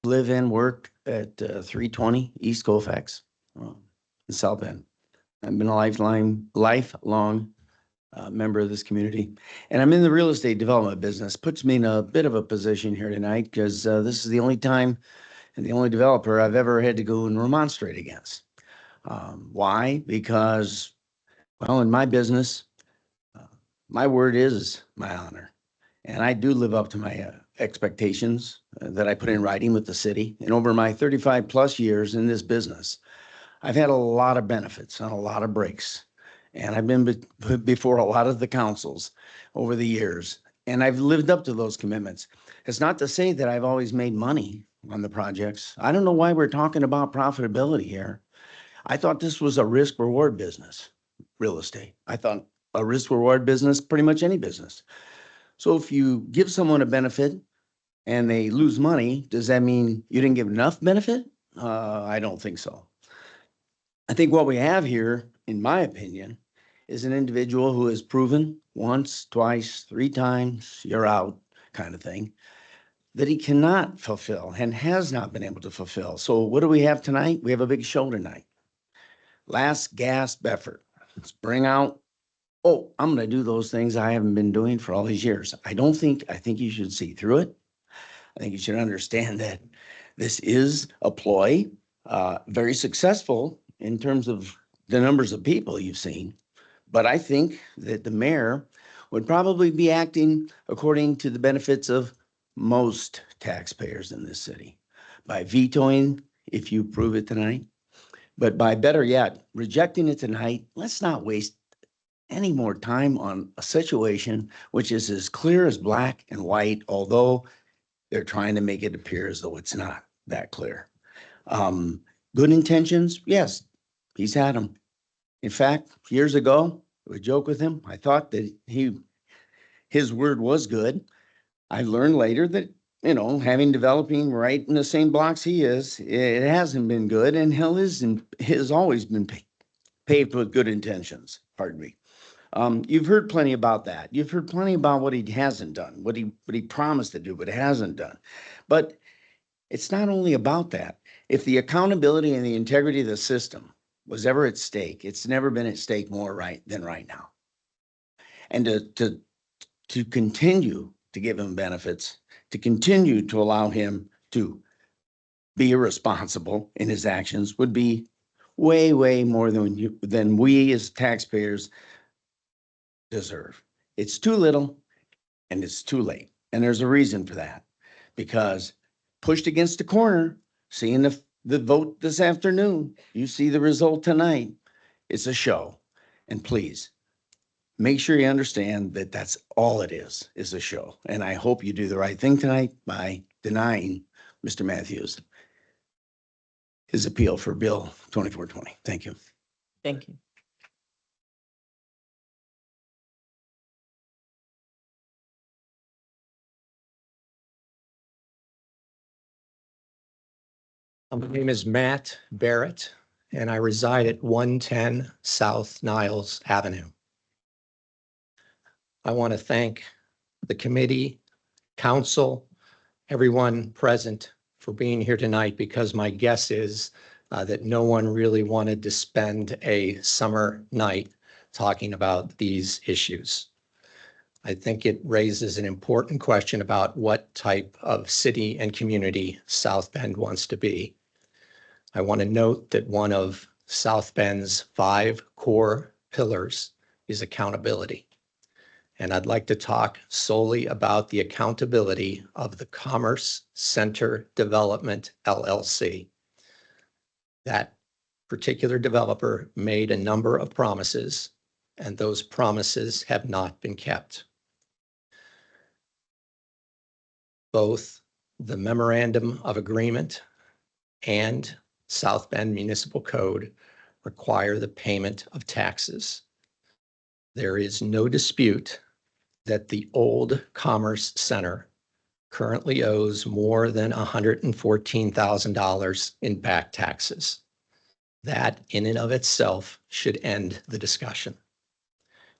live and work at 320 East Colfax in South Bend. I've been a lifelong member of this community. And I'm in the real estate development business. Puts me in a bit of a position here tonight because this is the only time and the only developer I've ever had to go and remonstrate against. Why? Because, well, in my business, uh, my word is my honor. And I do live up to my expectations that I put in writing with the city. And over my 35 plus years in this business, I've had a lot of benefits and a lot of breaks. And I've been before a lot of the councils over the years, and I've lived up to those commitments. It's not to say that I've always made money on the projects. I don't know why we're talking about profitability here. I thought this was a risk reward business, real estate. I thought a risk reward business, pretty much any business. So if you give someone a benefit and they lose money, does that mean you didn't give enough benefit? I don't think so. I think what we have here, in my opinion, is an individual who has proven once, twice, three times, you're out kind of thing, that he cannot fulfill and has not been able to fulfill. So what do we have tonight? We have a big show tonight. Last gasp effort. Let's bring out, oh, I'm going to do those things I haven't been doing for all these years. I think you should see through it. I think you should understand that this is a ploy, very successful in terms of the numbers of people you've seen. But I think that the mayor would probably be acting according to the benefits of most taxpayers in this city by vetoing if you approve it tonight. But by better yet, rejecting it tonight, let's not waste any more time on a situation which is as clear as black and white, although they're trying to make it appear as though it's not that clear. Good intentions, yes, he's had them. In fact, years ago, I would joke with him. I thought that his word was good. I learned later that, having developing right in the same blocks he is, it hasn't been good, and hell has always been paved with good intentions. Pardon me. You've heard plenty about that. You've heard plenty about what he hasn't done, what he promised to do, but hasn't done. But it's not only about that. If the accountability and the integrity of the system was ever at stake, it's never been at stake more than right now. And to continue to give him benefits, to continue to allow him to be irresponsible in his actions would be way, way more than we as taxpayers deserve. It's too little and it's too late. And there's a reason for that, because pushed against the corner, seeing the vote this afternoon, you see the result tonight. It's a show. And please, make sure you understand that that's all it is a show. And I hope you do the right thing tonight by denying Mr. Matthews his appeal for Bill 2420. Thank you. Thank you. My name is Matt Barrett, and I reside at 110 South Niles Avenue. I want to thank the committee, council, everyone present for being here tonight, because my guess is that no one really wanted to spend a summer night talking about these issues. I think it raises an important question about what type of city and community South Bend wants to be. I want to note that one of South Bend's 5 core pillars is accountability. And I'd like to talk solely about the accountability of the Commerce Center Development LLC. That particular developer made a number of promises, and those promises have not been kept. Both the memorandum of agreement and South Bend Municipal Code require the payment of taxes. There is no dispute that the old Commerce Center currently owes more than $114,000 in back taxes. That in and of itself should end the discussion.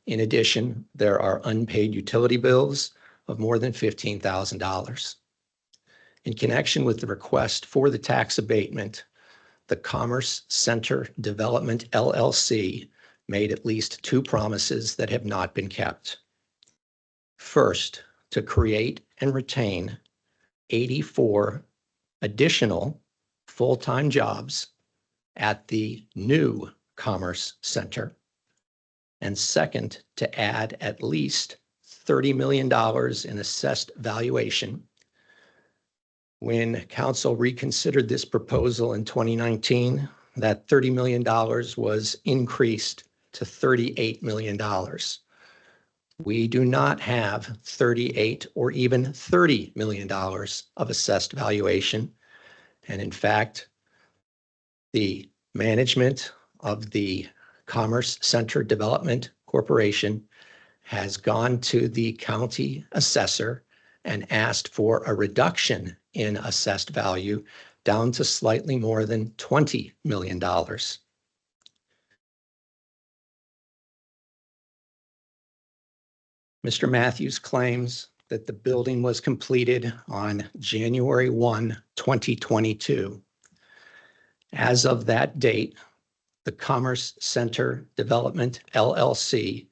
In addition, there are unpaid utility bills of more than $15,000. In connection with the request for the tax abatement, the Commerce Center Development LLC made at least two promises that have not been kept. First, to create and retain 84 additional full-time jobs at the new Commerce Center. And second, to add at least $30 million in assessed valuation. When council reconsidered this proposal in 2019, that $30 million was increased to $38 million. We do not have 38 or even $30 million of assessed valuation. And in fact, the management of the Commerce Center Development Corporation has gone to the county assessor and asked for a reduction in assessed value down to slightly more than $20 million. Mr. Matthews claims that the building was completed on January 1, 2022. As of that date, the Commerce Center Development LLC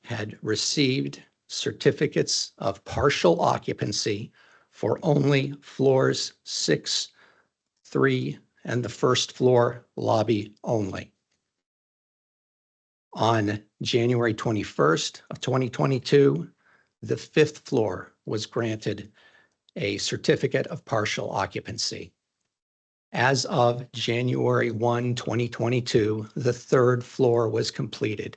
had received certificates of partial occupancy for only floors 6, 3, and the first floor lobby only. On January 21st of 2022, the fifth floor was granted a certificate of partial occupancy. As of January 1, 2022, the third floor was completed.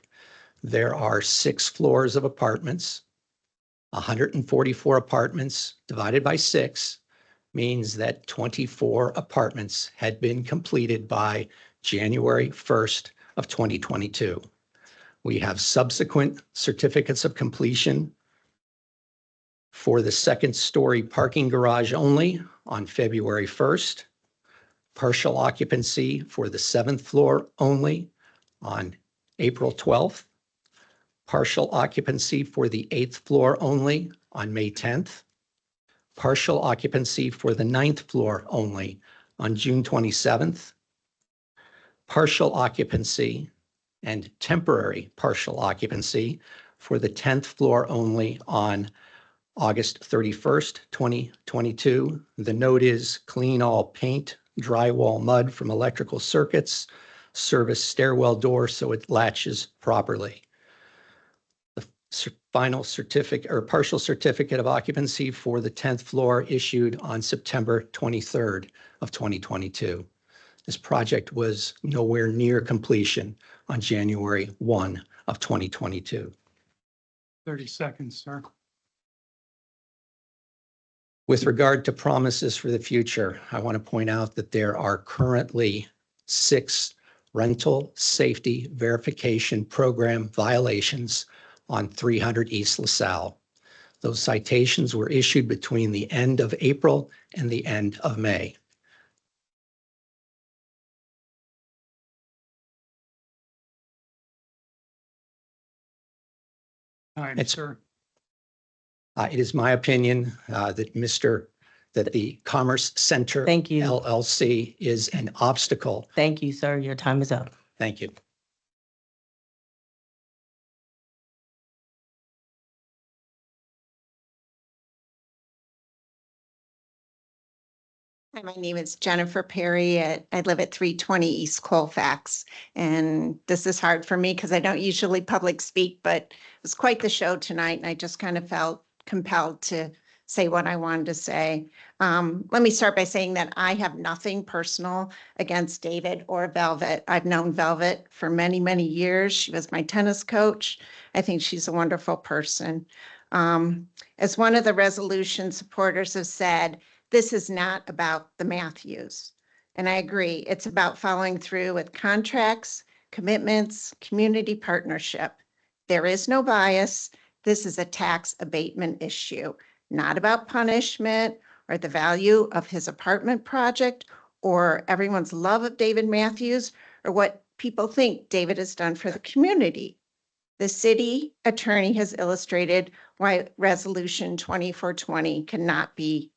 There are 6 floors of apartments. 144 apartments divided by 6 means that 24 apartments had been completed by January 1st of 2022. We have subsequent certificates of completion for the second-story parking garage only on February 1st, partial occupancy for the 7th floor only on April 12th, partial occupancy for the 8th floor only on May 10th, partial occupancy for the 9th floor only on June 27th, partial occupancy and temporary partial occupancy for the 10th floor only on August 31st, 2022. The note is clean all paint, drywall mud from electrical circuits, service stairwell door so it latches properly. The final certificate or partial certificate of occupancy for the 10th floor issued on September 23rd of 2022. This project was nowhere near completion on January 1 of 2022. 30 seconds, sir. With regard to promises for the future, I want to point out that there are currently 6 rental safety verification program violations on 300 East LaSalle. Those citations were issued between the end of April and the end of May. Time, It's- sir. It is my opinion that the Commerce Center Thank you. LLC is an obstacle. Thank you, sir. Your time is up. Thank you. Hi, my name is Jennifer Perry. I live at 320 East Colfax. And this is hard for me because I don't usually public speak, but it was quite the show tonight. And I just kind of felt compelled to say what I wanted to say. Let me start by saying that I have nothing personal against David or Velvet. I've known Velvet for many, many years. She was my tennis coach. I think she's a wonderful person. As one of the resolution supporters have said, this is not about the Matthews. And I agree, it's about following through with contracts, commitments, community partnership. There is no bias. This is a tax abatement issue, not about punishment or the value of his apartment project or everyone's love of David Matthews or what people think David has done for the community. The city attorney has illustrated why resolution 2420 cannot be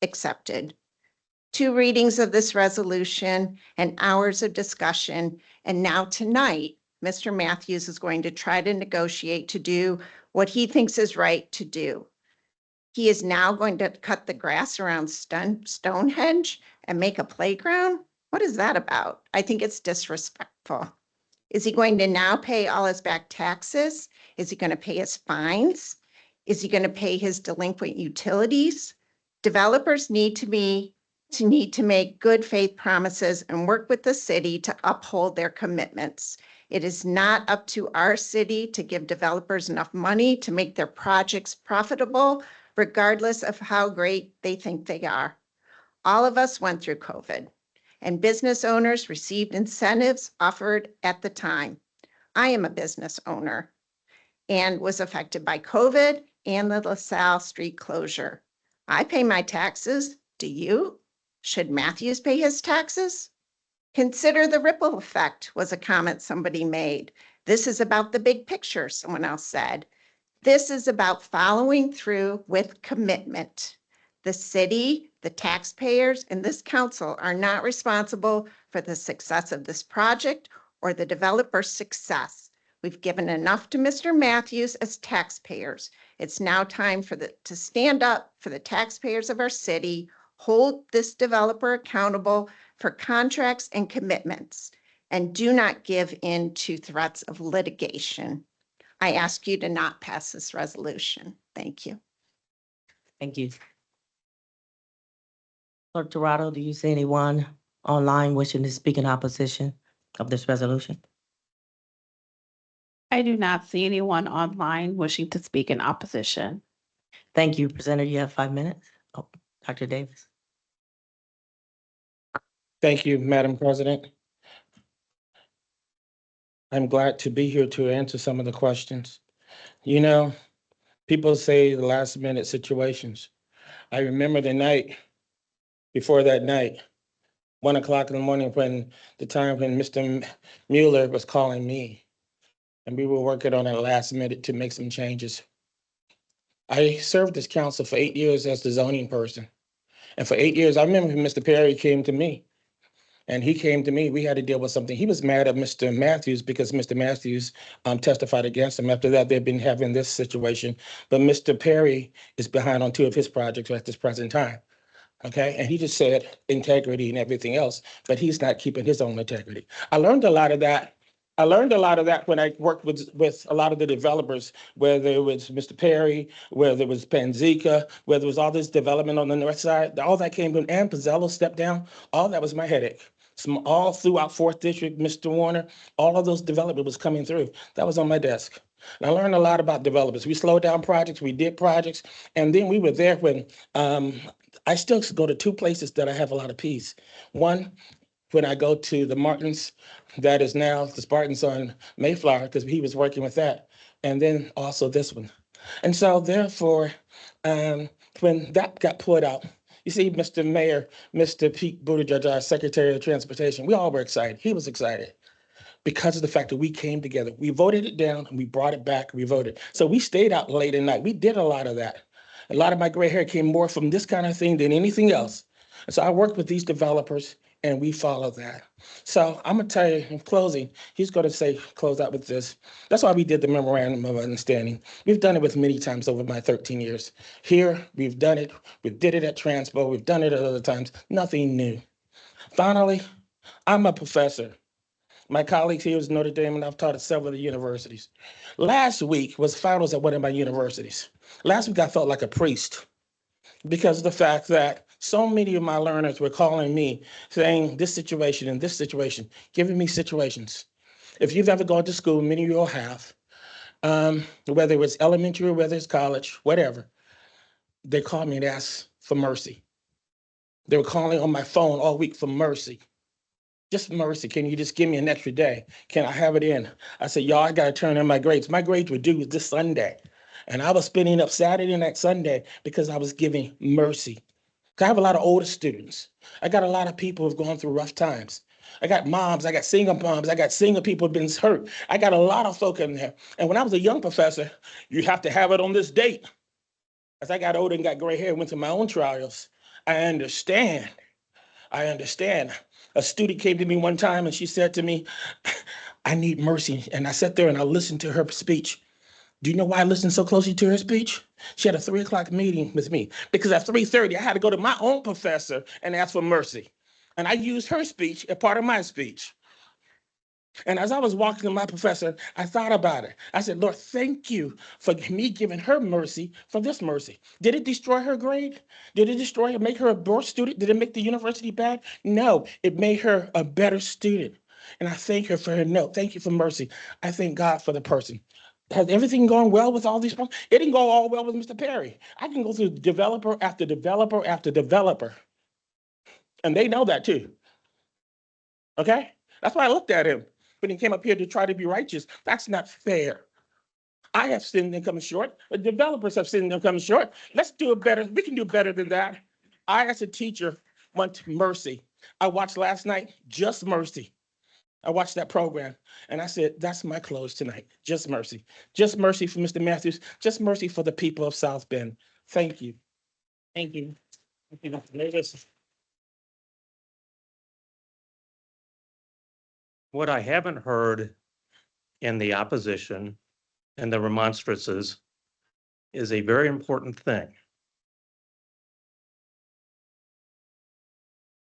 accepted. 2 readings of this resolution and hours of discussion. And now tonight, Mr. Matthews is going to try to negotiate to do what he thinks is right to do. He is now going to cut the grass around Stonehenge and make a playground? What is that about? I think it's disrespectful. Is he going to now pay all his back taxes? Is he going to pay his fines? Is he going to pay his delinquent utilities? Developers need to make good faith promises and work with the city to uphold their commitments. It is not up to our city to give developers enough money to make their projects profitable, regardless of how great they think they are. All of us went through COVID, and business owners received incentives offered at the time. I am a business owner and was affected by COVID and the LaSalle Street closure. I pay my taxes. Do you? Should Matthews pay his taxes? Consider the ripple effect, was a comment somebody made. This is about the big picture, someone else said. This is about following through with commitment. The city, the taxpayers, and this council are not responsible for the success of this project or the developer's success. We've given enough to Mr. Matthews as taxpayers. It's now time to stand up for the taxpayers of our city, hold this developer accountable for contracts and commitments, and do not give in to threats of litigation. I ask you to not pass this resolution. Thank you. Thank you. Clerk Dorado, do you see anyone online wishing to speak in opposition of this resolution? I do not see anyone online wishing to speak in opposition. Thank you. Presenter, you have 5 minutes. Oh, Dr. Davis. Thank you, Madam President. I'm glad to be here to answer some of the questions. You know, people say the last minute situations. I remember the night before that night, 1 o'clock in the morning, when Mr. Mueller was calling me, and we were working on it last minute to make some changes. I served this council for 8 years as the zoning person. And for 8 years, I remember when Mr. Perry came to me. And he came to me, we had to deal with something. He was mad at Mr. Matthews because Mr. Matthews testified against him. After that, they've been having this situation. But Mr. Perry is behind on 2 of his projects at this present time. Okay, and he just said integrity and everything else, but he's not keeping his own integrity. I learned a lot of that. When I worked with a lot of the developers, whether it was Mr. Perry, whether it was Panzica, whether it was all this development on the north side, all that came in, and Pizzello stepped down, all that was my headache. All throughout 4th District, Mr. Warner, all of those development was coming through. That was on my desk. And I learned a lot about developers. We slowed down projects, we did projects, and then we were there when I still go to 2 places that I have a lot of peace. One, when I go to the Martins, that is now the Spartans on Mayflower, because he was working with that. And then also this one. And so therefore, when that got put out, you see, Mr. Mayor, Mr. Pete Buttigieg, our Secretary of Transportation, we all were excited. He was excited because of the fact that we came together. We voted it down and we brought it back, we voted. So we stayed out late at night. We did a lot of that. A lot of my gray hair came more from this kind of thing than anything else. And so I worked with these developers and we followed that. So I'm gonna tell you in closing, he's gonna say, close out with this. That's why we did the memorandum of understanding. We've done it with many times over my 13 years. Here, we've done it. We did it at Transpo. We've done it at other times. Nothing new. Finally, I'm a professor. My colleagues here is Notre Dame, and I've taught at several of the universities. Last week was finals at one of my universities. Last week, I felt like a priest because of the fact that so many of my learners were calling me saying this situation and this situation, giving me situations. If you've ever gone to school, many of you will have, whether it's elementary or whether it's college, whatever, they called me and asked for mercy. They were calling on my phone all week for mercy. Just mercy, can you just give me an extra day? Can I have it in? I said, y'all, I gotta turn in my grades. My grades were due this Sunday. And I was spending up Saturday and that Sunday because I was giving mercy. I have a lot of older students. I got a lot of people who've gone through rough times. I got moms, I got single moms, I got single people who've been hurt. I got a lot of folk in there. And when I was a young professor, you have to have it on this date. As I got older and got gray hair and went through my own trials, I understand. I understand. A student came to me one time and she said to me, I need mercy. And I sat there and I listened to her speech. Do you know why I listened so closely to her speech? She had a 3 o'clock meeting with me because at 3:30, I had to go to my own professor and ask for mercy. And I used her speech as part of my speech. And as I was walking to my professor, I thought about it. I said, Lord, thank you for me giving her mercy for this mercy. Did it destroy her grade? Did it destroy her, make her a worse student? Did it make the university bad? No, it made her a better student. And I thank her for her note. Thank you for mercy. I thank God for the person. Has everything gone well with all these people? It didn't go all well with Mr. Perry. I can go through developer after developer after developer. And they know that too. Okay? That's why I looked at him when he came up here to try to be righteous. That's not fair. I have sinned and come short. The developers have sinned and come short. Let's do it better. We can do better than that. I, as a teacher, want mercy. I watched last night, Just Mercy. I watched that program and I said, that's my close tonight. Just mercy. Just mercy for Mr. Matthews. Just mercy for the people of South Bend. Thank you. Thank you. What I haven't heard in the opposition and the remonstrances is a very important thing.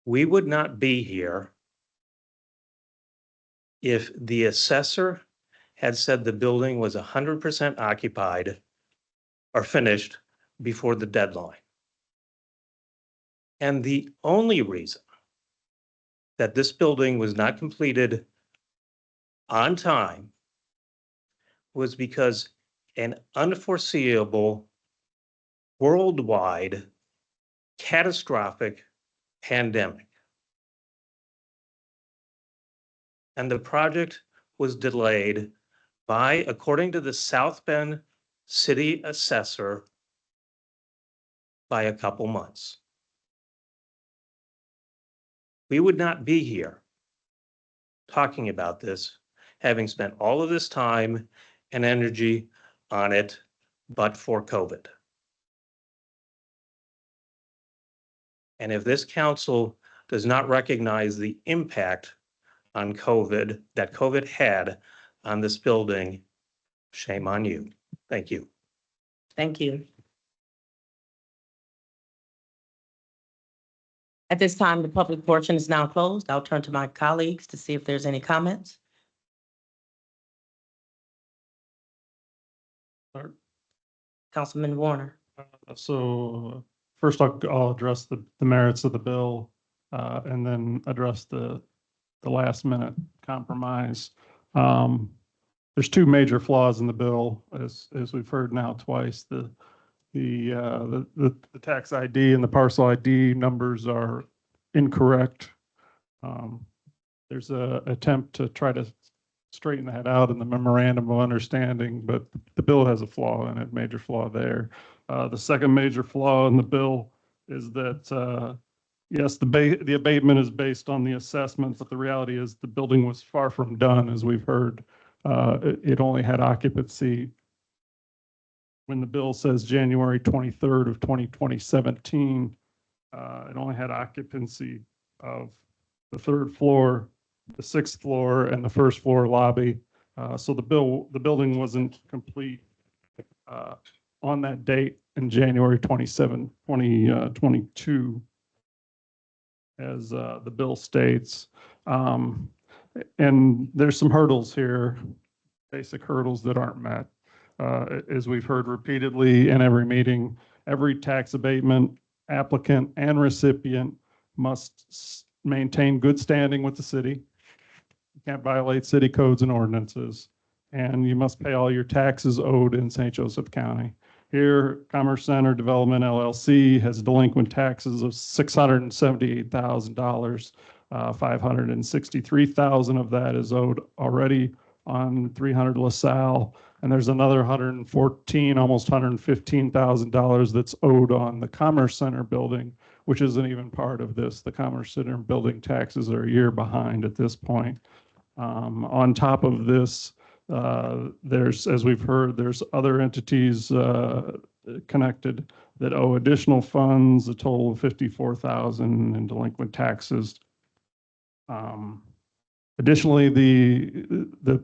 We would not be here if the assessor had said the building was 100% occupied or finished before the deadline. And the only reason that this building was not completed on time was because an unforeseeable, worldwide, catastrophic pandemic. And the project was delayed by, according to the South Bend City Assessor, by a couple months. We would not be here talking about this, having spent all of this time and energy on it, but for COVID. And if this council does not recognize the impact on COVID that COVID had on this building, shame on you. Thank you. Thank you. At this time, the public portion is now closed. I'll turn to my colleagues to see if there's any comments. Councilman Warner. So first I'll address the merits of the bill and then address the last minute compromise. There's two major flaws in the bill, as we've heard now twice. The tax ID and the parcel ID numbers are incorrect. There's an attempt to try to straighten that out in the memorandum of understanding, but the bill has a flaw in it, major flaw there. The second major flaw in the bill is that, yes, the abatement is based on the assessment, but the reality is the building was far from done, as we've heard. It only had occupancy when the bill says January 23rd of 2017. It only had occupancy of the third floor, the sixth floor, and the first floor lobby. So the building wasn't complete on that date in January 2022, as the bill states. And there's some hurdles here, basic hurdles that aren't met. As we've heard repeatedly in every meeting, every tax abatement applicant and recipient must maintain good standing with the city. You can't violate city codes and ordinances, and you must pay all your taxes owed in St. Joseph County. Here, Commerce Center Development LLC has delinquent taxes of $678,000. $563,000 of that is owed already on 300 LaSalle, and there's another $114,000, almost $115,000 that's owed on the Commerce Center building, which isn't even part of this. The Commerce Center building taxes are a year behind at this point. On top of this, there's, as we've heard, there's other entities connected that owe additional funds, a total of 54,000 in delinquent taxes. Additionally, the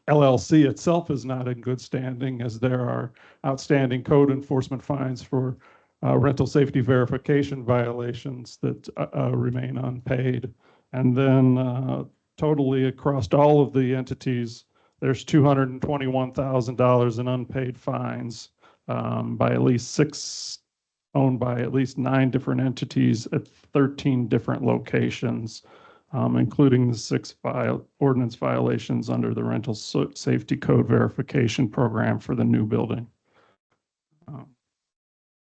LLC itself is not in good standing, as there are outstanding code enforcement fines for rental safety verification violations that remain unpaid. And then totally across all of the entities, there's $221,000 in unpaid fines by at least owned by at least 9 different entities at 13 different locations, including the 6 ordinance violations under the rental safety code verification program for the new building.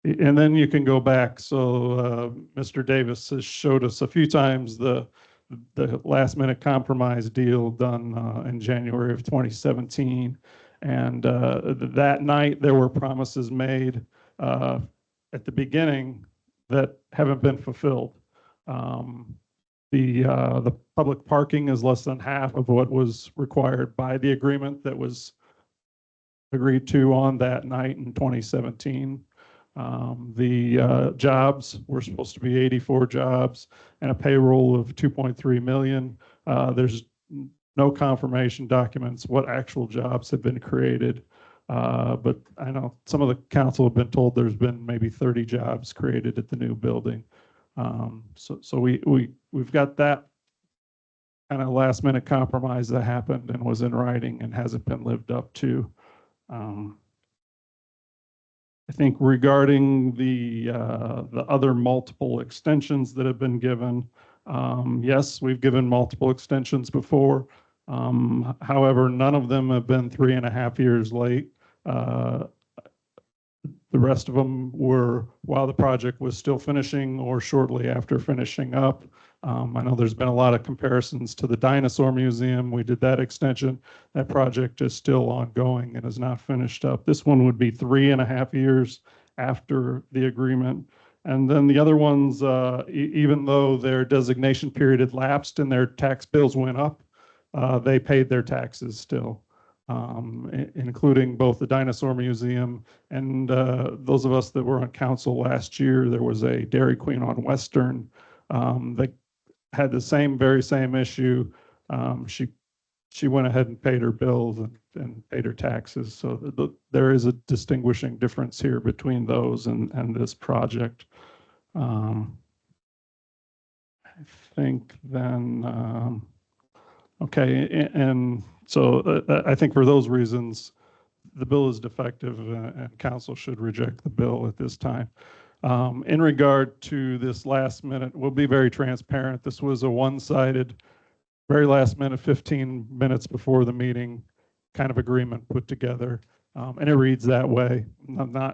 And then you can go back. So Mr. Davis has showed us a few times the last minute compromise deal done in January of 2017. And that night there were promises made at the beginning that haven't been fulfilled. The public parking is less than half of what was required by the agreement that was agreed to on that night in 2017. The jobs were supposed to be 84 jobs and a payroll of 2.3 million. There's no confirmation documents what actual jobs have been created. But I know some of the council have been told there's been maybe 30 jobs created at the new building. So we've got that kind of last minute compromise that happened and was in writing and hasn't been lived up to. I think regarding the other multiple extensions that have been given, yes, we've given multiple extensions before. However, none of them have been 3.5 years late. The rest of them were while the project was still finishing or shortly after finishing up. I know there's been a lot of comparisons to the Dinosaur Museum. We did that extension. That project is still ongoing and is not finished up. This one would be 3.5 years after the agreement. And then the other ones, even though their designation period had lapsed and their tax bills went up, they paid their taxes still. Including both the Dinosaur Museum and those of us that were on council last year. There was a Dairy Queen on Western that had the very same issue. She went ahead and paid her bills and paid her taxes. So there is a distinguishing difference here between those and this project. I think then, okay, and so I think for those reasons, the bill is defective and council should reject the bill at this time. In regard to this last minute, we'll be very transparent. This was a one-sided, very last minute, 15 minutes before the meeting kind of agreement put together. And it reads that way. I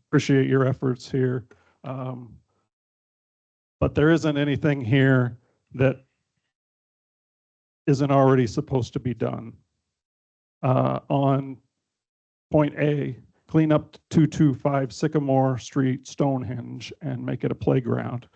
appreciate your efforts here. But there isn't anything here that isn't already supposed to be done. On point A, clean up 225 Sycamore Street, Stonehenge, and make it a playground.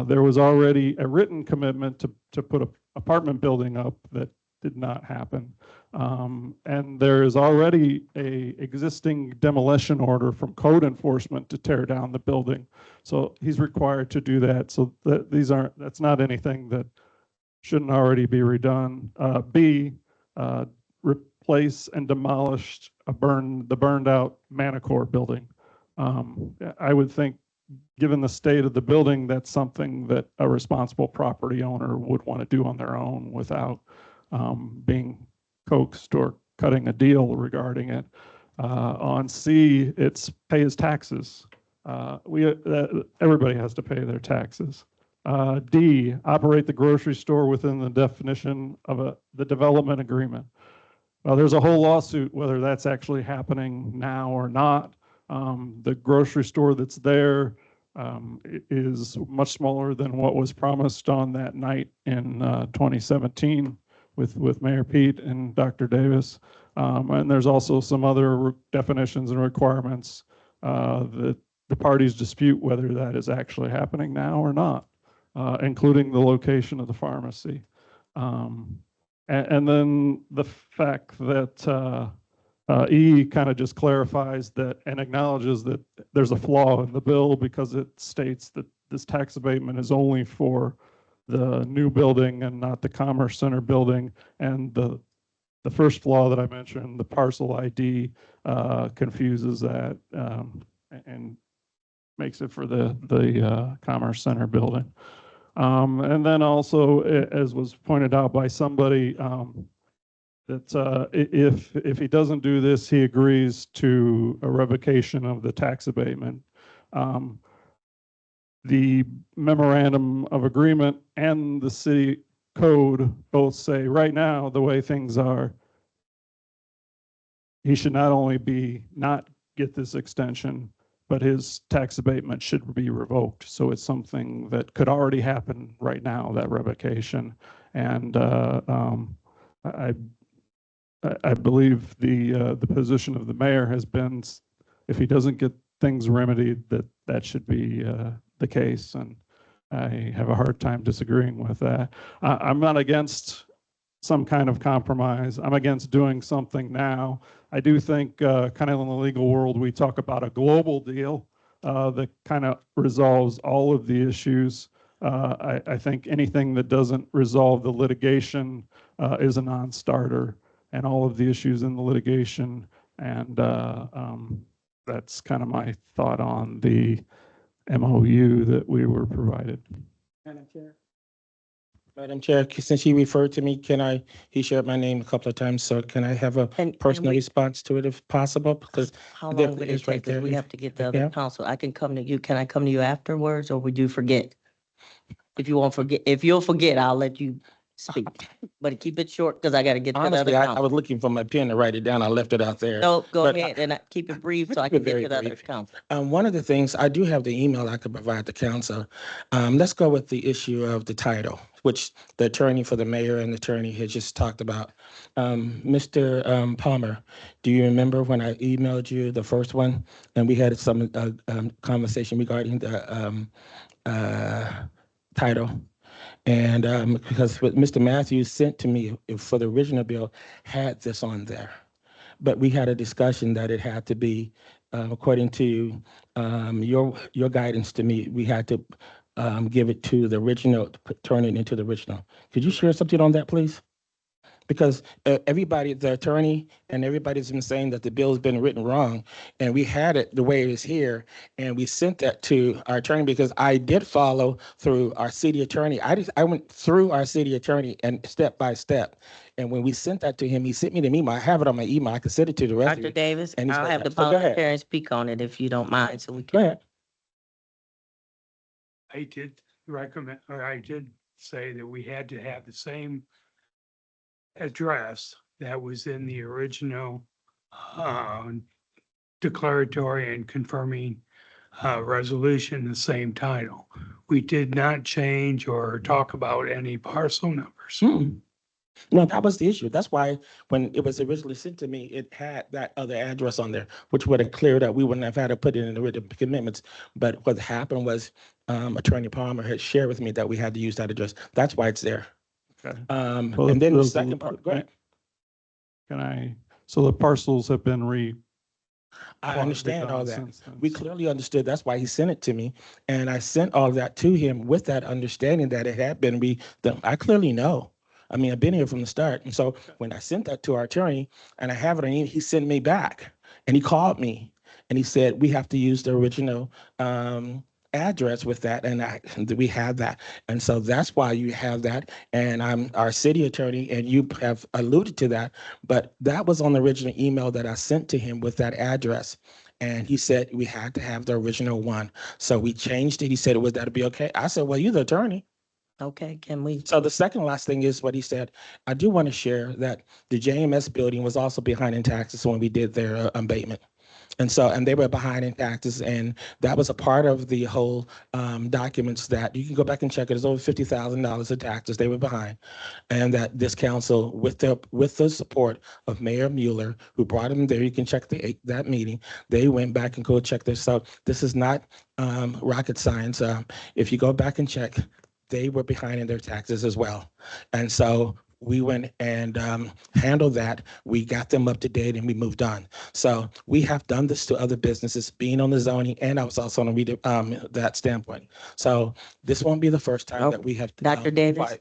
There was already a written commitment to put an apartment building up that did not happen. And there is already a existing demolition order from code enforcement to tear down the building. So he's required to do that. So that's not anything that shouldn't already be redone. B, replace and demolish the burned out Manacor building. I would think, given the state of the building, that's something that a responsible property owner would want to do on their own without being coaxed or cutting a deal regarding it. On C, it's pay his taxes. Everybody has to pay their taxes. D, operate the grocery store within the definition of the development agreement. Well, there's a whole lawsuit whether that's actually happening now or not. The grocery store that's there is much smaller than what was promised on that night in 2017 with Mayor Pete and Dr. Davis. And there's also some other definitions and requirements that the parties dispute whether that is actually happening now or not. Including the location of the pharmacy. And then the fact that E kind of just clarifies that and acknowledges that there's a flaw in the bill because it states that this tax abatement is only for the new building and not the Commerce Center building. And the first flaw that I mentioned, the parcel ID, confuses that and makes it for the Commerce Center building. And then also, as was pointed out by somebody, that if he doesn't do this, he agrees to a revocation of the tax abatement. The memorandum of agreement and the city code both say right now, the way things are, he should not only not get this extension, but his tax abatement should be revoked. So it's something that could already happen right now, that revocation. And I believe the position of the mayor has been, if he doesn't get things remedied, that should be the case. And I have a hard time disagreeing with that. I'm not against some kind of compromise. I'm against doing something now. I do think kind of in the legal world, we talk about a global deal that kind of resolves all of the issues. I think anything that doesn't resolve the litigation is a non-starter, and all of the issues in the litigation. And that's kind of my thought on the MOU that we were provided. Madam Chair, since he referred to me, he shared my name a couple of times, so can I have a And personal we- response to it if possible? Because How there long would is it right take? 'Cause there. we have to get the other Yeah. council. I can come to you. Can I come to you afterwards, or would you forget? If you won't forget, if you'll forget, I'll let you speak. But keep it short because I got to get to the other Honestly, I council. was looking for my pen to write it down. I left it out there. No, go but ahead and keep it brief so I keep it can get very to the other brief. council. One of the things, I do have the email I could provide the council. Let's go with the issue of the title, which the attorney for the mayor and the attorney had just talked about. Mr. Palmer, do you remember when I emailed you the first one? And we had some conversation regarding the title? And because what Mr. Matthews sent to me for the original bill had this on there. But we had a discussion that it had to be, according to your guidance to me, we had to give it to the original, turn it into the original. Could you share something on that, please? Because everybody, the attorney and everybody's been saying that the bill's been written wrong, and we had it the way it is here, and we sent that to our attorney because I did follow through our city attorney. I went through our city attorney and step by step. And when we sent that to him, he sent me the email. I have it on my email. I can send it to the rest of Dr. you. Davis, and he's I'll got have the that. So go ahead. parliamentarians speak on it if you don't mind, so we Go can. ahead. I did recommend, or I did say that we had to have the same address that was in the original declaratory and confirming resolution, the same title. We did not change or talk about any parcel numbers. No, that was the issue. That's why when it was originally sent to me, it had that other address on there, which would have cleared up. We wouldn't have had to put it in the written commitments. But what happened was Attorney Palmer had shared with me that we had to use that address. That's why it's there. Okay. And then the second part, go ahead. So the parcels have been I understand all that. since then. We clearly understood. That's why he sent it to me. And I sent all of that to him with that understanding that it had been redone. I clearly know. I mean, I've been here from the start. And so when I sent that to our attorney and I have it on, he sent me back and he called me and he said, we have to use the original address with that. And we have that. And so that's why you have that. And I'm our city attorney and you have alluded to that, but that was on the original email that I sent to him with that address. And he said, we had to have the original one. So we changed it. He said, would that be okay? I said, well, you're the attorney. Okay, can we? So the second last thing is what he said. I do want to share that the JMS building was also behind in taxes when we did their abatement. And so, and they were behind in taxes, and that was a part of the whole documents that you can go back and check it. It's over $50,000 of taxes they were behind, and that this council, with the support of Mayor Mueller, who brought them there, you can check that meeting. They went back and go check this. So this is not rocket science. If you go back and check, they were behind in their taxes as well. And so we went and handled that. We got them up to date and we moved on. So we have done this to other businesses, being on the zoning, and I was also on that standpoint. So this won't be the first time that we have. Dr. Davis?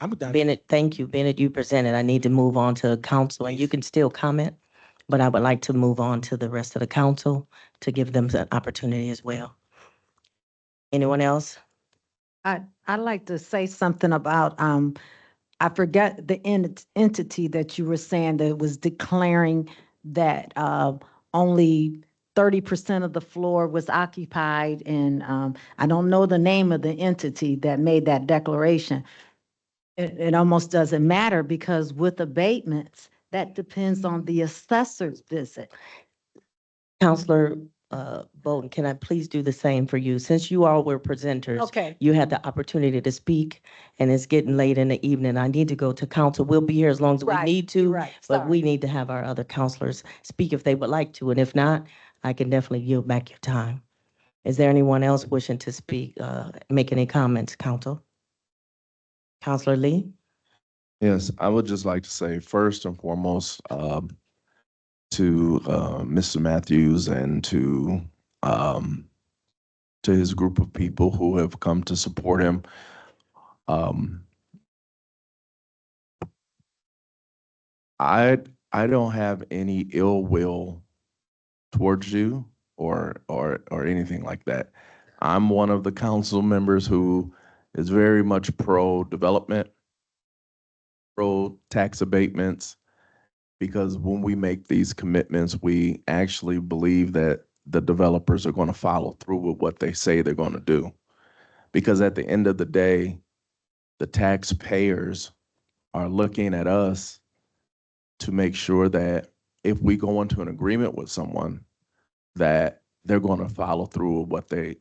I'm done. Bennett, thank you. Bennett, you presented. I need to move on to council, and you can still comment, but I would like to move on to the rest of the council to give them an opportunity as well. Anyone else? I'd like to say something about, I forgot the entity that you were saying that was declaring that, only 30% of the floor was occupied, and, I don't know the name of the entity that made that declaration. It almost doesn't matter, because with abatements, that depends on the assessor's visit. Counselor Bolden, can I please do the same for you? Since you all were presenters. Okay. You had the opportunity to speak, and it's getting late in the evening. I need to go to council. We'll be here as long as we Right, need you're to. right. But we Sorry. need to have our other counselors speak if they would like to, and if not, I can definitely yield back your time. Is there anyone else wishing to speak, make any comments, council? Counselor Lee? Yes, I would just like to say first and foremost, to Mr. Matthews and to his group of people who have come to support him. I don't have any ill will towards you or anything like that. I'm one of the council members who is very much pro development, pro tax abatements, because when we make these commitments, we actually believe that the developers are going to follow through with what they say they're going to do. Because at the end of the day, the taxpayers are looking at us to make sure that if we go into an agreement with someone, that they're going to follow through with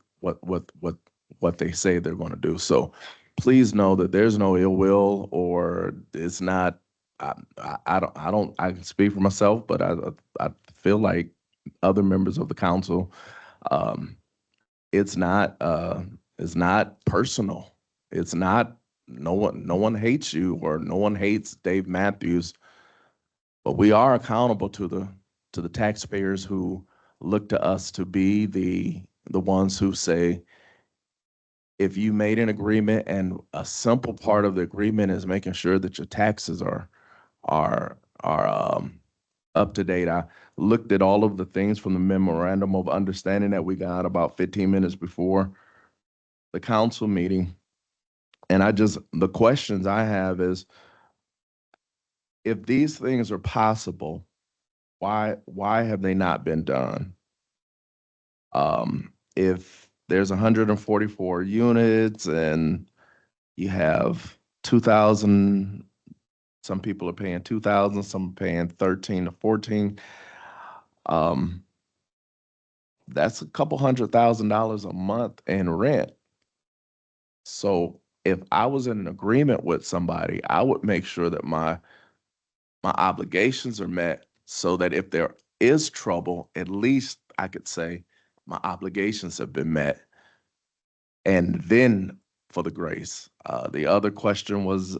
what they say they're going to do. So please know that there's no ill will, or it's not. I can speak for myself, but I feel like other members of the council, it's not personal. It's not. No one hates you, or no one hates Dave Matthews, but we are accountable to the taxpayers who look to us to be the ones who say, if you made an agreement and a simple part of the agreement is making sure that your taxes are up to date. I looked at all of the things from the memorandum of understanding that we got about 15 minutes before the council meeting. And the questions I have is, if these things are possible, why have they not been done? If there's 144 units and you have 2,000, some people are paying 2,000, some are paying 13 to 14. That's a couple $100,000 a month in rent. So if I was in an agreement with somebody, I would make sure that my obligations are met, so that if there is trouble, at least I could say my obligations have been met. And then for the grace. The other question was,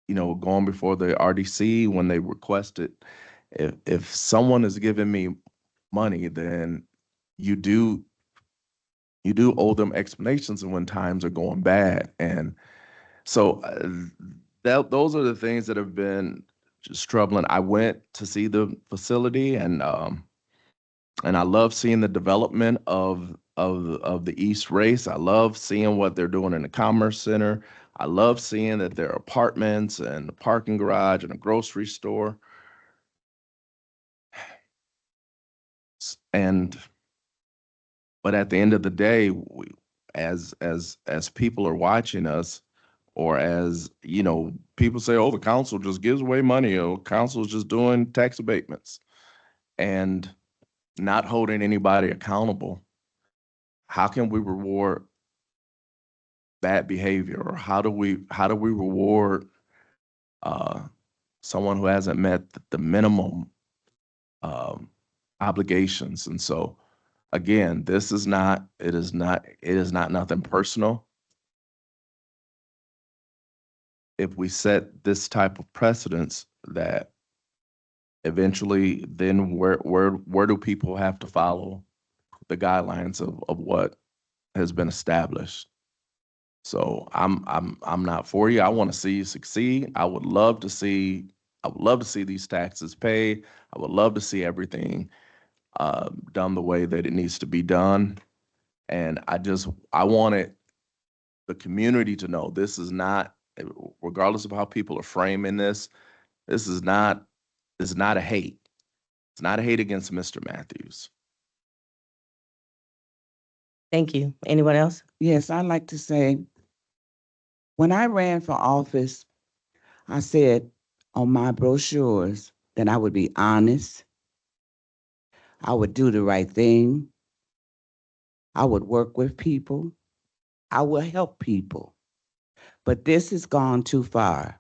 going before the RDC when they requested, if someone is giving me money, then you do owe them explanations when times are going bad. And so those are the things that have been just troubling. I went to see the facility, and I love seeing the development of the East Race. I love seeing what they're doing in the Commerce Center. I love seeing that there are apartments and a parking garage and a grocery store. But at the end of the day, as people are watching us, or as people say, oh, the council just gives away money, or council is just doing tax abatements and not holding anybody accountable. How can we reward bad behavior, or how do we reward someone who hasn't met the minimum obligations? And so, again, it is not nothing personal. if we set this type of precedence that eventually then where do people have to follow the guidelines of what has been established? So I'm not for you. I want to see you succeed. I would love to see these taxes paid. I would love to see everything done the way that it needs to be done. And I wanted the community to know this is not, regardless of how people are framing this, this is not a hate. It's not a hate against Mr. Matthews. Thank you. Anyone else? Yes, I'd like to say, when I ran for office, I said on my brochures that I would be honest, I would do the right thing, I would work with people, I would help people. But this has gone too far.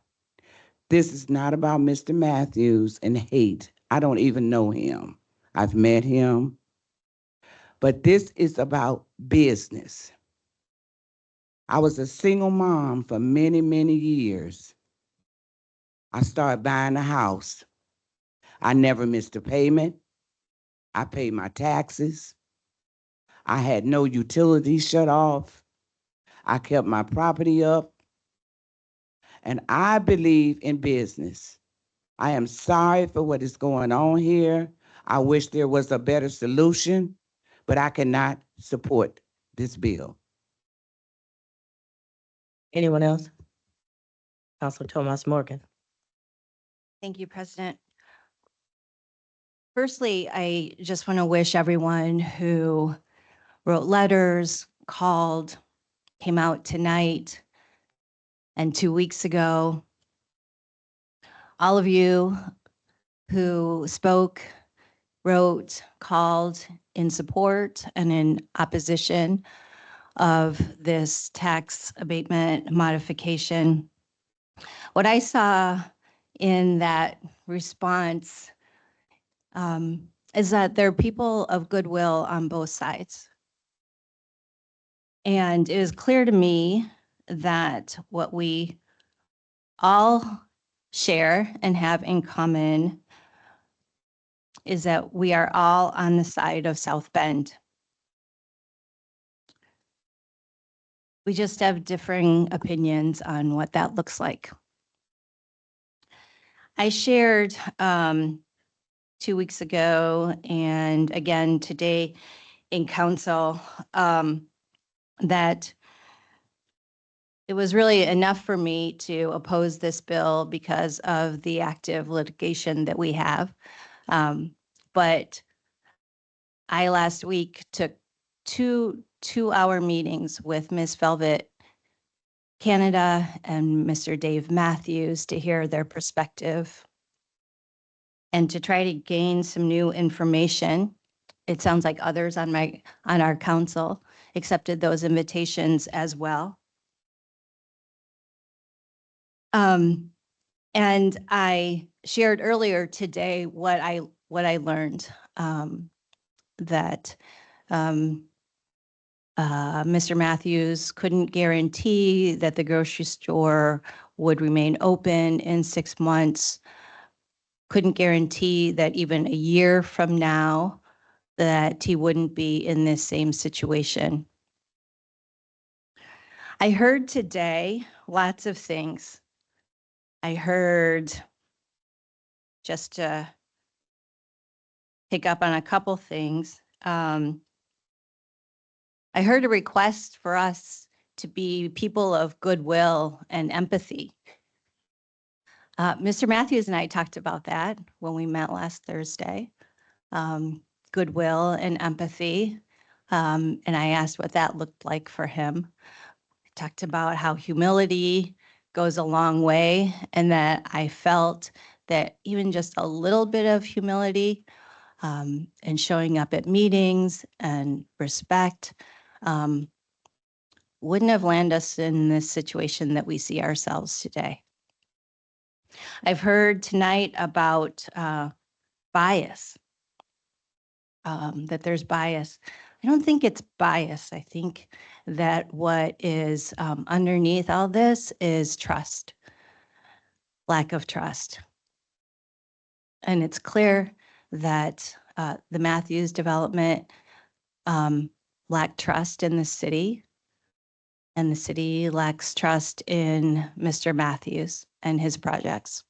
This is not about Mr. Matthews and hate. I don't even know him. I've met him. But this is about business. I was a single mom for many, many years. I started buying a house. I never missed a payment. I paid my taxes. I had no utilities shut off. I kept my property up. And I believe in business. I am sorry for what is going on here. I wish there was a better solution, but I cannot support this bill. Anyone else? Councilor Thomas Morgan. Thank you, President. Firstly, I just want to wish everyone who wrote letters, called, came out tonight, and 2 weeks ago, all of you who spoke, wrote, called in support and in opposition of this tax abatement modification. What I saw in that response is that there are people of goodwill on both sides. And it is clear to me that what we all share and have in common is that we are all on the side of South Bend. We just have differing opinions on what that looks like. I shared 2 weeks ago and again today in council that it was really enough for me to oppose this bill because of the active litigation that we have. But I last week took two-hour meetings with Ms. Velvet Canada and Mr. Dave Matthews to hear their perspective and to try to gain some new information. It sounds like others on our council accepted those invitations as well. And I shared earlier today what I learned, that Mr. Matthews couldn't guarantee that the grocery store would remain open in 6 months, couldn't guarantee that even a year from now that he wouldn't be in this same situation. I heard today lots of things. I heard, just to pick up on a couple things, I heard a request for us to be people of goodwill and empathy. Mr. Matthews and I talked about that when we met last Thursday, goodwill and empathy. And I asked what that looked like for him. I talked about how humility goes a long way and that I felt that even just a little bit of humility and showing up at meetings and respect wouldn't have landed us in this situation that we see ourselves today. I've heard tonight about bias, that there's bias. I don't think it's bias. I think that what is underneath all this is trust. lack of trust. And it's clear that the Matthews development lacked trust in the city, and the city lacks trust in Mr. Matthews and his projects.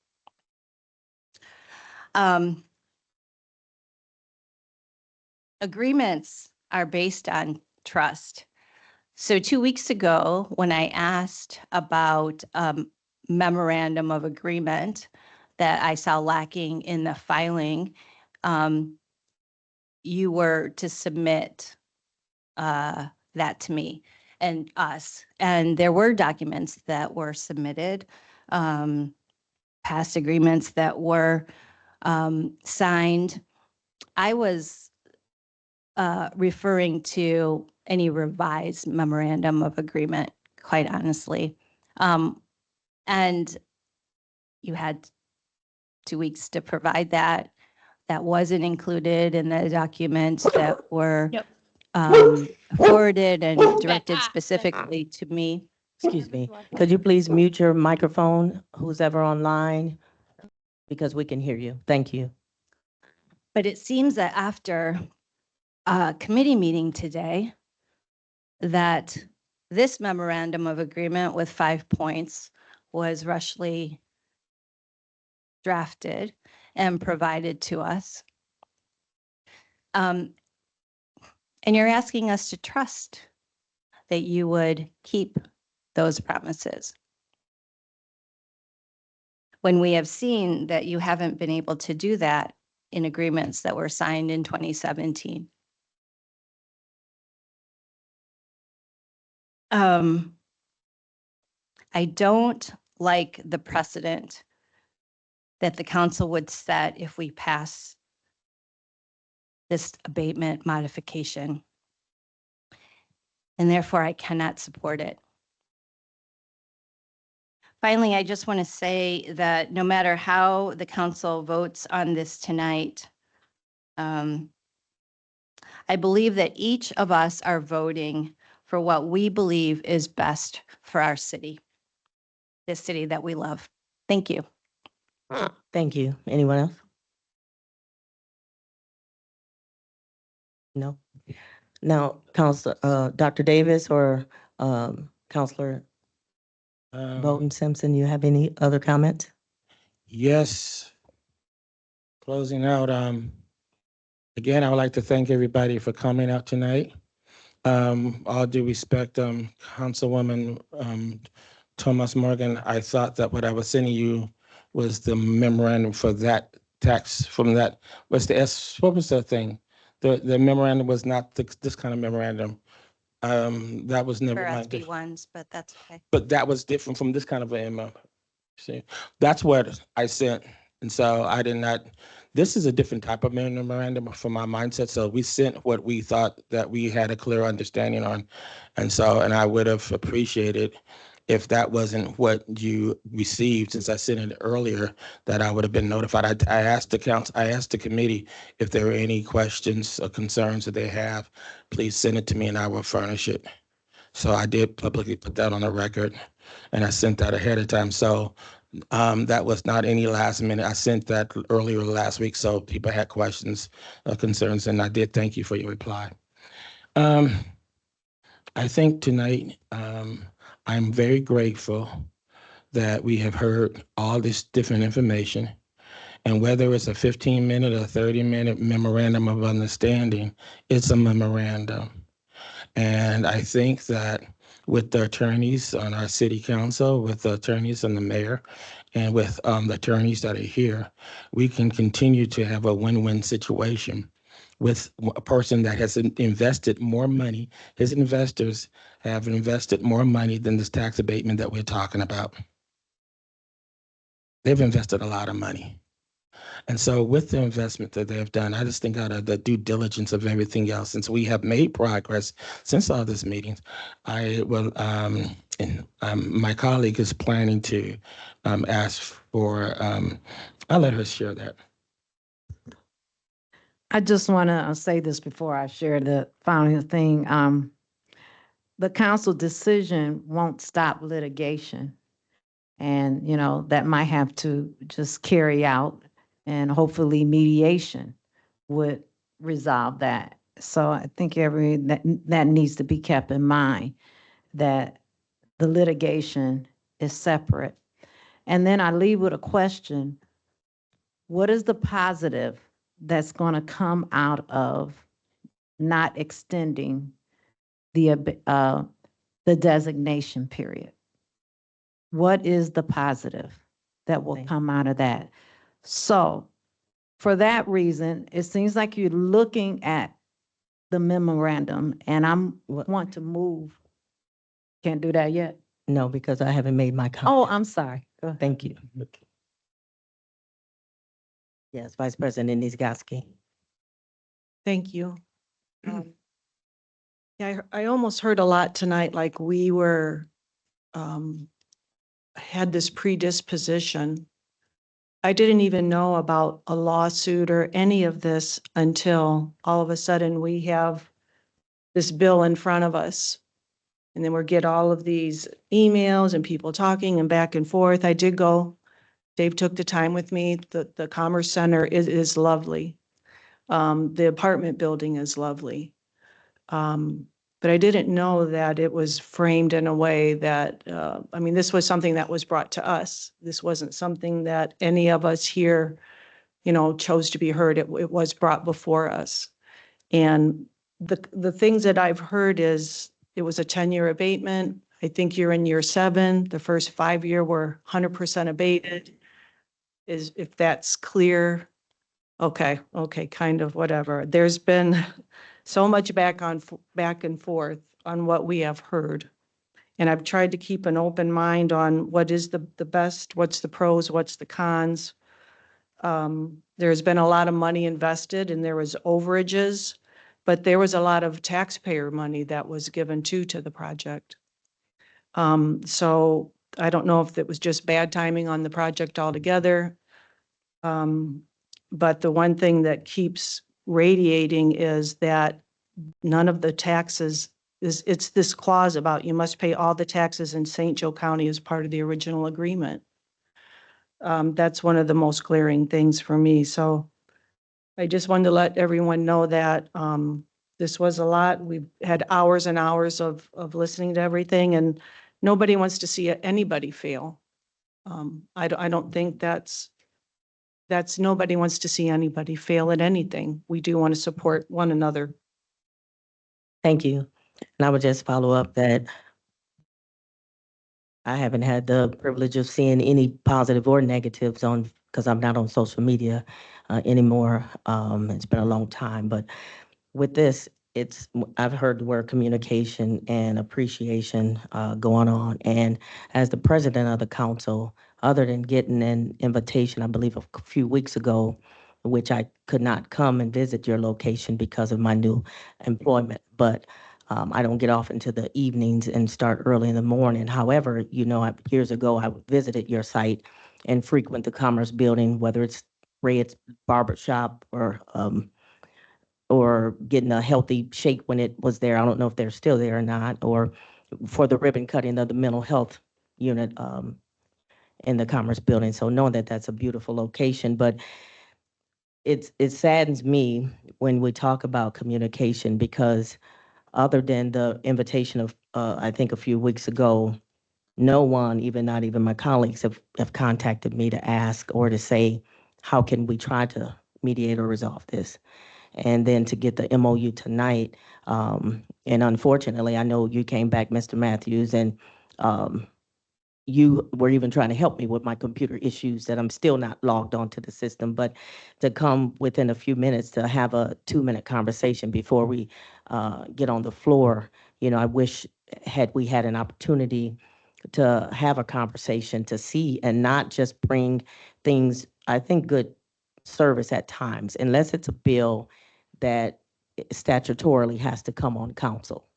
Agreements are based on trust. So 2 weeks ago, when I asked about memorandum of agreement that I saw lacking in the filing, you were to submit that to me and us. And there were documents that were submitted, past agreements that were signed. I was referring to any revised memorandum of agreement, quite honestly. And you had 2 weeks to provide that. That wasn't included in the documents that were forwarded and directed specifically to me. Excuse me. Could you please mute your microphone, who's ever online? Because we can hear you. Thank you. But it seems that after a committee meeting today, that this memorandum of agreement with 5 points was rushly drafted and provided to us. And you're asking us to trust that you would keep those promises, when we have seen that you haven't been able to do that in agreements that were signed in 2017. I don't like the precedent that the council would set if we pass this abatement modification. And therefore, I cannot support it. Finally, I just want to say that no matter how the council votes on this tonight, I believe that each of us are voting for what we believe is best for our city, this city that we love. Thank you. Thank you. Anyone else? No. Now, Dr. Davis or Counselor Bolton Simpson, you have any other comments? Yes. Closing out, again, I would like to thank everybody for coming out tonight. All due respect, Councilwoman Thomas Morgan, I thought that what I was sending you was the memorandum for that tax from that, what was the thing? The memorandum was not this kind of memorandum. That was never For my. SB ones, but that's okay. But that was different from this kind of a MO. See, that's what I sent. And so I did not, this is a different type of memorandum from my mindset. So we sent what we thought that we had a clear understanding on. And I would have appreciated if that wasn't what you received, since I sent it earlier, that I would have been notified. I asked the council, I asked the committee if there were any questions or concerns that they have, please send it to me and I will furnish it. So I did publicly put that on the record and I sent that ahead of time. So that was not any last minute. I sent that earlier last week. So people had questions or concerns and I did thank you for your reply. I think tonight, I'm very grateful that we have heard all this different information, and whether it's a 15-minute or 30-minute memorandum of understanding, it's a memorandum. And I think that with the attorneys on our city council, with the attorneys and the mayor, and with the attorneys that are here, we can continue to have a win-win situation with a person that has invested more money. His investors have invested more money than this tax abatement that we're talking about. They've invested a lot of money. And so with the investment that they've done, I just think out of the due diligence of everything else, since we have made progress since all these meetings, I will, my colleague is planning to ask for, I'll let her share that. I just want to say this before I share the final thing. The council decision won't stop litigation. And, that might have to just carry out, and hopefully mediation would resolve that. So I think that needs to be kept in mind, that the litigation is separate. And then I leave with a question: what is the positive that's going to come out of not extending the designation period? What is the positive that will come out of that? So for that reason, it seems like you're looking at the memorandum, and want to move. Can't do that yet? No, because I haven't made my Oh, comment. I'm sorry. Go ahead. Thank you. Yes, Vice President Nizgowski. Thank you. Yeah, I almost heard a lot tonight, like we were, had this predisposition. I didn't even know about a lawsuit or any of this until all of a sudden we have this bill in front of us. And then we get all of these emails and people talking and back and forth. I did go, Dave took the time with me. The Commerce Center is lovely. The apartment building is lovely. But I didn't know that it was framed in a way that, this was something that was brought to us. This wasn't something that any of us here, chose to be heard. It was brought before us. And the things that I've heard is it was a 10-year abatement. I think you're in year 7. The first 5 year were 100% abated. If that's clear. Okay, kind of whatever. There's been so much back and forth on what we have heard. And I've tried to keep an open mind on what is the best, what's the pros, what's the cons. There's been a lot of money invested and there was overages, but there was a lot of taxpayer money that was given to the project. So I don't know if it was just bad timing on the project altogether. But the one thing that keeps radiating is that none of the taxes it's this clause about you must pay all the taxes in St. Joe County as part of the original agreement. That's one of the most glaring things for me. So I just wanted to let everyone know that this was a lot. We've had hours and hours of listening to everything, and nobody wants to see anybody fail. I don't think that's nobody wants to see anybody fail at anything. We do want to support one another. Thank you. And I would just follow up that I haven't had the privilege of seeing any positive or negatives because I'm not on social media anymore. It's been a long time, but with this, I've heard the word communication and appreciation going on. And as the president of the council, other than getting an invitation, I believe a few weeks ago, which I could not come and visit your location because of my new employment, but I don't get off into the evenings and start early in the morning. However, years ago, I visited your site and frequent the Commerce Building, whether it's Red's Barbershop or getting a healthy shake when it was there. I don't know if they're still there or not, or for the ribbon cutting of the mental health unit in the Commerce Building. So knowing that that's a beautiful location, but it saddens me when we talk about communication, because other than the invitation of, I think a few weeks ago, no one, not even my colleagues, have contacted me to ask or to say, how can we try to mediate or resolve this? And then to get the MOU tonight, and unfortunately, I know you came back, Mr. Matthews, and you were even trying to help me with my computer issues that I'm still not logged onto the system, but to come within a few minutes to have a 2-minute conversation before we get on the floor, I wish we had an opportunity to have a conversation to see and not just bring things, I think good service at times, unless it's a bill that statutorily has to come on council.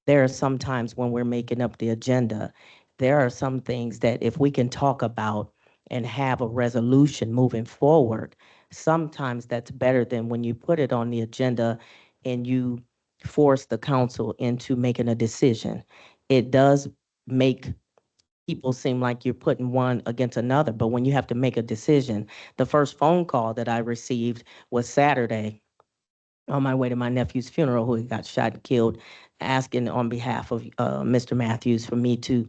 There are some times when we're making up the agenda, there are some things that if we can talk about and have a resolution moving forward, sometimes that's better than when you put it on the agenda and you force the council into making a decision. It does make people seem like you're putting one against another, but when you have to make a decision, the first phone call that I received was Saturday on my way to my nephew's funeral, who got shot and killed, asking on behalf of Mr. Matthews for me to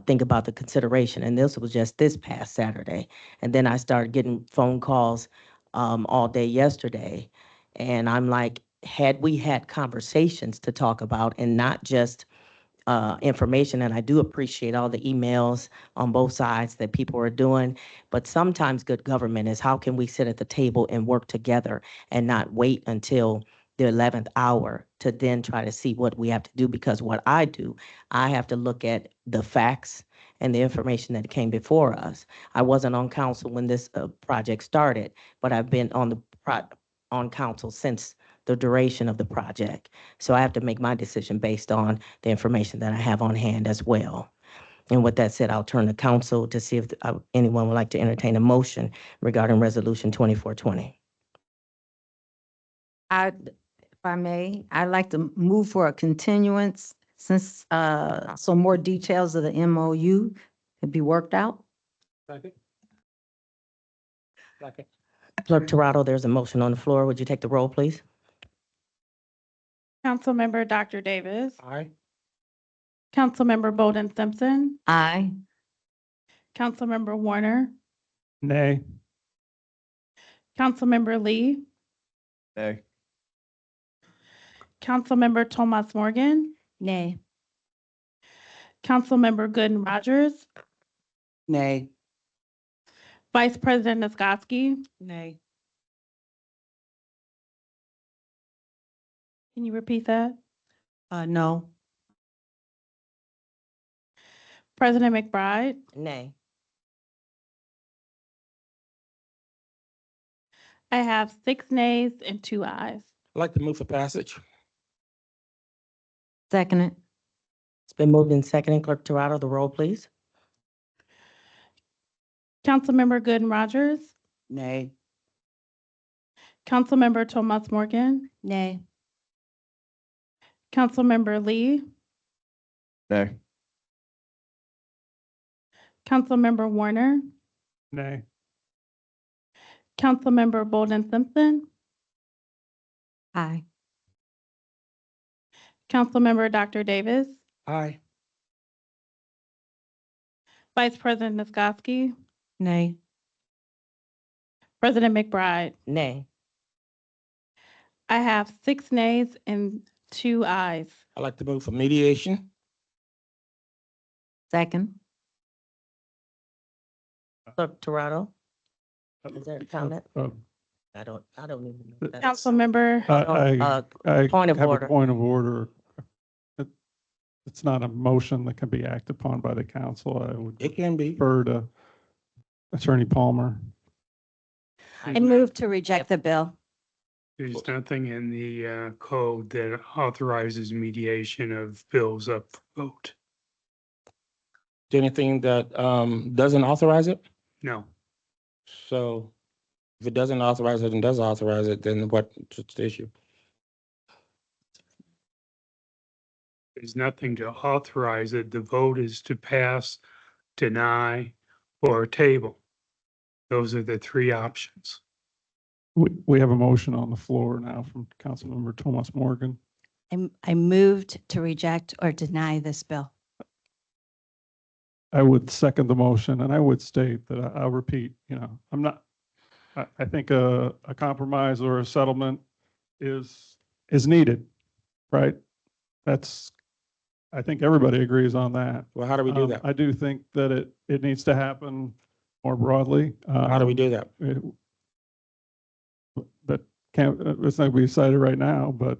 think about the consideration. And this was just this past Saturday. And then I started getting phone calls all day yesterday. And I'm like, had we had conversations to talk about and not just information, and I do appreciate all the emails on both sides that people are doing, but sometimes good government is how can we sit at the table and work together and not wait until the 11th hour to then try to see what we have to do, because what I do, I have to look at the facts and the information that came before us. I wasn't on council when this project started, but I've been on on council since the duration of the project. So I have to make my decision based on the information that I have on hand as well. And with that said, I'll turn to council to see if anyone would like to entertain a motion regarding Resolution 2420. If I may, I'd like to move for a continuance since some more details of the MOU could be worked out. Second. Second. Clerk Toronto, there's a motion on the floor. Would you take the roll, please? Councilmember Dr. Davis, Aye. Councilmember Bolden Simpson, Aye. Councilmember Warner, Nay. Councilmember Lee, Nay. Councilmember Tomas Morgan, Nay. Councilmember Gooden Rogers, Nay. Vice President Niskoski. Nay. Can you repeat that? No. President McBride, Nay. I have 6 nays and 2 ayes. I'd like to move for passage. Second it. It's been moved and seconded. Clerk Toronto, the roll, please. Councilmember Gooden Rogers, Nay. Councilmember Tomas Morgan, Nay. Councilmember Lee, Nay. Councilmember Warner, Nay. Councilmember Bolden Simpson, Aye. Councilmember Dr. Davis, Aye. Vice President Niskoski, Nay. President McBride. Nay. I have 6 nays and 2 ayes. I'd like to move for mediation. Second. Clerk Toronto, is there a comment? Uh, I don't even know. That's- Councilmember, I Point of have order. a point of order. It's not a motion that can be acted upon by the council. I would It can be. defer to Attorney Palmer. I move to reject the bill. There's nothing in the code that authorizes mediation of bills up for vote. Anything that doesn't authorize it? No. So if it doesn't authorize it and does authorize it, then what's the issue? There's nothing to authorize it. The vote is to pass, deny, or table. Those are the 3 options. We have a motion on the floor now from Councilmember Thomas Morgan. I moved to reject or deny this bill. I would second the motion, and I would state that I'll repeat, I think a compromise or a settlement is needed, right? I think everybody agrees on that. Well, how do we do that? I do think that it needs to happen more broadly. How do we do that? That it's not going to be decided right now, but.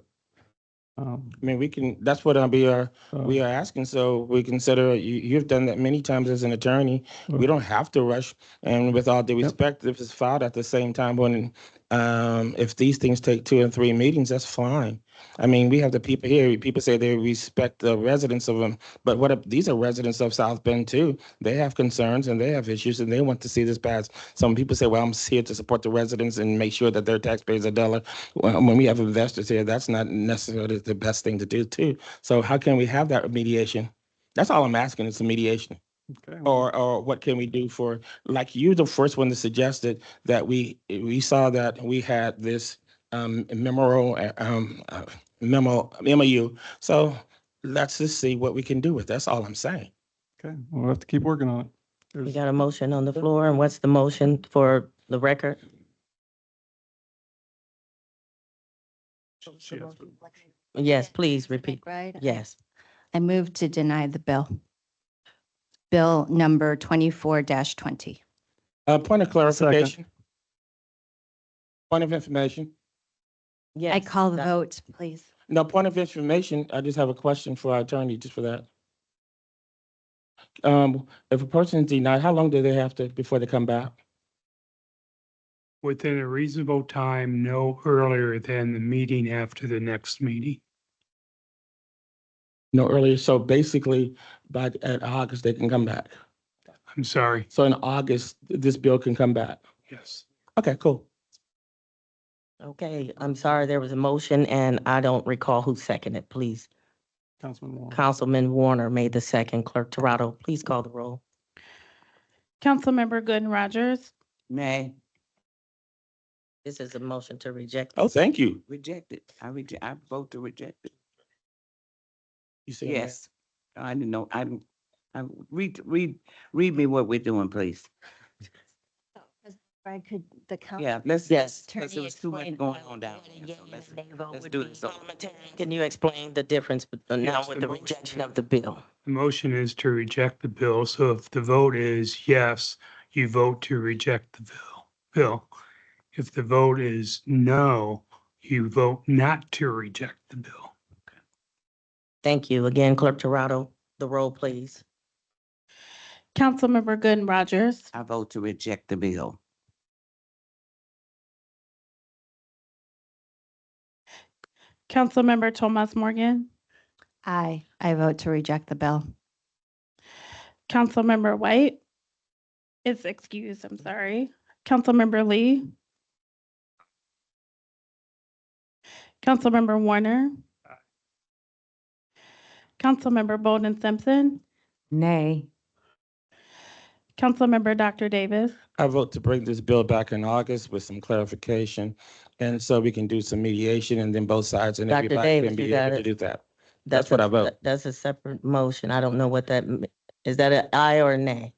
I mean, we can, that's what we are asking. So we consider, you've done that many times as an attorney. We don't have to rush. And with all due respect, if it's filed at the same time, when, if these things take 2 and 3 meetings, that's fine. I mean, we have the people here, people say they respect the residents of them, but what if these are residents of South Bend too? They have concerns and they have issues and they want to see this passed. Some people say, well, I'm here to support the residents and make sure that their taxpayers are dollar. Well, when we have investors here, that's not necessarily the best thing to do too. So how can we have that mediation? That's all I'm asking, is a mediation. Okay, well, Or what can we do for, like you, the first one that suggested that we saw that we had this MOU. So let's just see what we can do with. That's all I'm saying. okay, we'll have to keep working on it. We There's- got a motion on the floor, and what's the motion for the record? she has to- Yes, please repeat. Right? Yes. I move to deny the bill. Bill number 24-20. Point of clarification. Point of information. Yes. I call the that- vote, please. No, point of information. I just have a question for our attorney, just for that. If a person is denied, how long do they have to, before they come back? Within a reasonable time, no earlier than the meeting after the next meeting. No earlier, so basically at August, they can come back. I'm sorry. So in August, this bill can come back. Yes. Okay, cool. Okay, I'm sorry, there was a motion, and I don't recall who seconded, please. Councilman Warren. Councilman Warner made the second. Clerk Toronto, please call the roll. Councilmember Gooden Rogers, Nay, This is a motion to reject. Oh, thank you. reject it. I vote to reject it. You said that. Yes. I didn't know, read me what we're doing, please. I could, the council. Yeah, let's, Yes. because there was too much going on down there. So let's do this. over. Can you explain the difference now Yes, with the the motion rejection is- of the bill? The motion is to reject the bill. So if the vote is yes, you vote to reject the bill. If the vote is no, you vote not to reject the bill. Thank you. Again, Clerk Toronto, the roll, please. Councilmember Gooden Rogers, I vote to reject the bill. Councilmember Thomas Morgan, Aye, I vote to reject the bill. Councilmember White is excused, I'm sorry. Councilmember Lee. Councilmember Warner. Councilmember Bolden Simpson, Nay. Councilmember Dr. Davis, I vote to bring this bill back in August with some clarification. And so we can do some mediation and then both sides and Dr. everybody Davis, can you be got able to it. do that. That's what I vote. That's a separate motion. I don't know what that, is that an aye or a nay?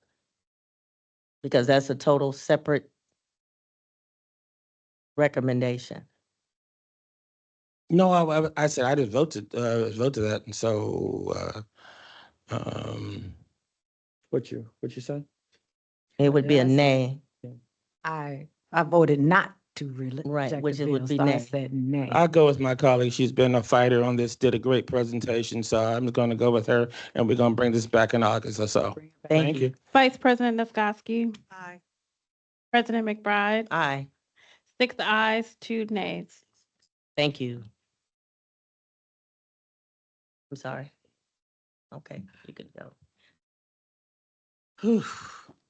Because that's a total separate recommendation. No, I said I just voted that. And so, what you say? It would be a Yes. nay. I voted not to reject Right, which the it would bill, be so I nay. said nay. I'll go with my colleague. She's been a fighter on this, did a great presentation. So I'm going to go with her and we're going to bring this back in August or so. Thank you. Vice President Niskoski, Aye. President McBride, Aye. 6 ayes, 2 nays. Thank you. I'm sorry. Okay, you could go. Whew.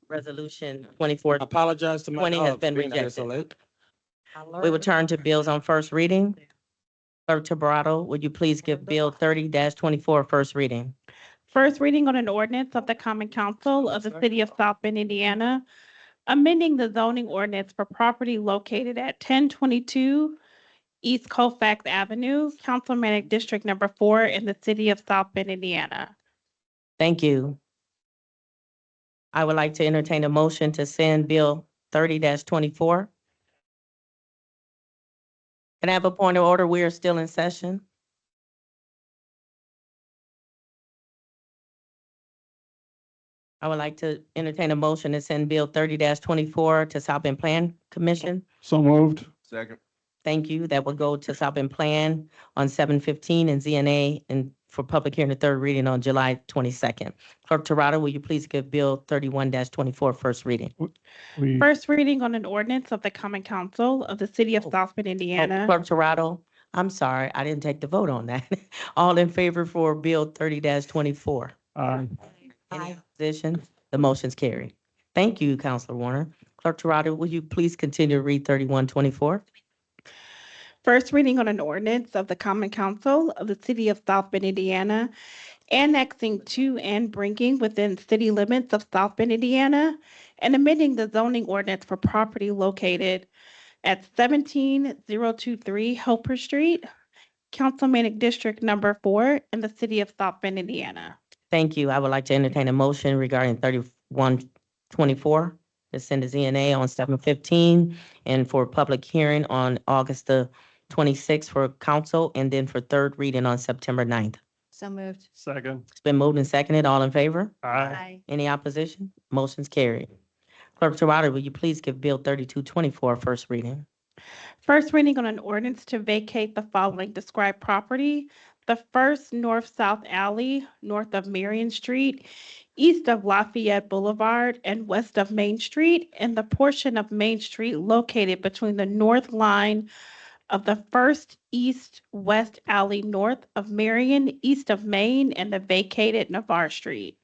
Resolution 24, Apologize to my 20 has dog been for being out here so rejected. late. we will turn to bills on first reading. Clerk Tobrato, would you please give Bill 30-24 first reading? First reading on an ordinance of the Common Council of the City of South Bend, Indiana, amending the zoning ordinance for property located at 1022 East Colfax Avenue, Councilmanic District Number 4 in the City of South Bend, Indiana. Thank you. I would like to entertain a motion to send Bill 30-24. Can I have a point of order? We are still in session. I would like to entertain a motion to send Bill 30-24 to South Bend Plan Commission. So moved. Second. Thank you. That will go to South Bend Plan on 7/15 and ZNA and for public hearing the third reading on July 22nd. Clerk Toronto, will you please give Bill 31-24 first reading? We, First reading on an ordinance of the Common Council of the City of South Bend, Oh, Indiana. Clerk Toronto, I'm sorry, I didn't take the vote on that. All in favor for Bill 30-24? aye. Any opposition? The motion's carried. Thank you, Counselor Warner. Clerk Toronto, will you please continue to read 31-24? First reading on an ordinance of the Common Council of the City of South Bend, Indiana, annexing to and bringing within city limits of South Bend, Indiana, and amending the zoning ordinance for property located at 17023 Helper Street, Councilmanic District Number 4 in the city of South Bend, Indiana. Thank you. I would like to entertain a motion regarding 3124 to send to ZNA on 7/15 and for public hearing on August the 26th for council and then for third reading on September 9th. So moved. Second. It's been moved and seconded. All in favor? Aye. Any opposition? Motion's carried. Clerk Terada, will you please give Bill 3224 first reading? First reading on an ordinance to vacate the following described property: the first north-south alley north of Marion Street, east of Lafayette Boulevard, and west of Main Street, and the portion of Main Street located between the north line of the first east-west alley north of Marion, east of Main, and the vacated Navarre Street.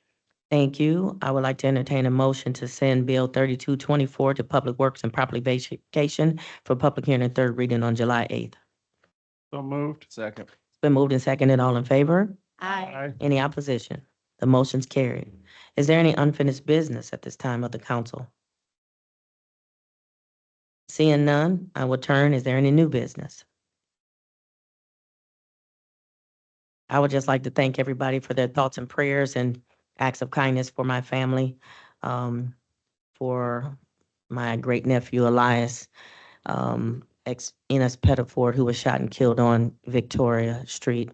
Thank you. I would like to entertain a motion to send Bill 3224 to Public Works and Property Vacation for public hearing and third reading on July 8th. So moved. Second. It's been moved and seconded. All in favor? Aye. Any opposition? The motion's carried. Is there any unfinished business at this time of the council? Seeing none, I will turn. Is there any new business? I would just like to thank everybody for their thoughts and prayers and acts of kindness for my family, for my great nephew Elias, Enos Pettiford, who was shot and killed on Victoria Street,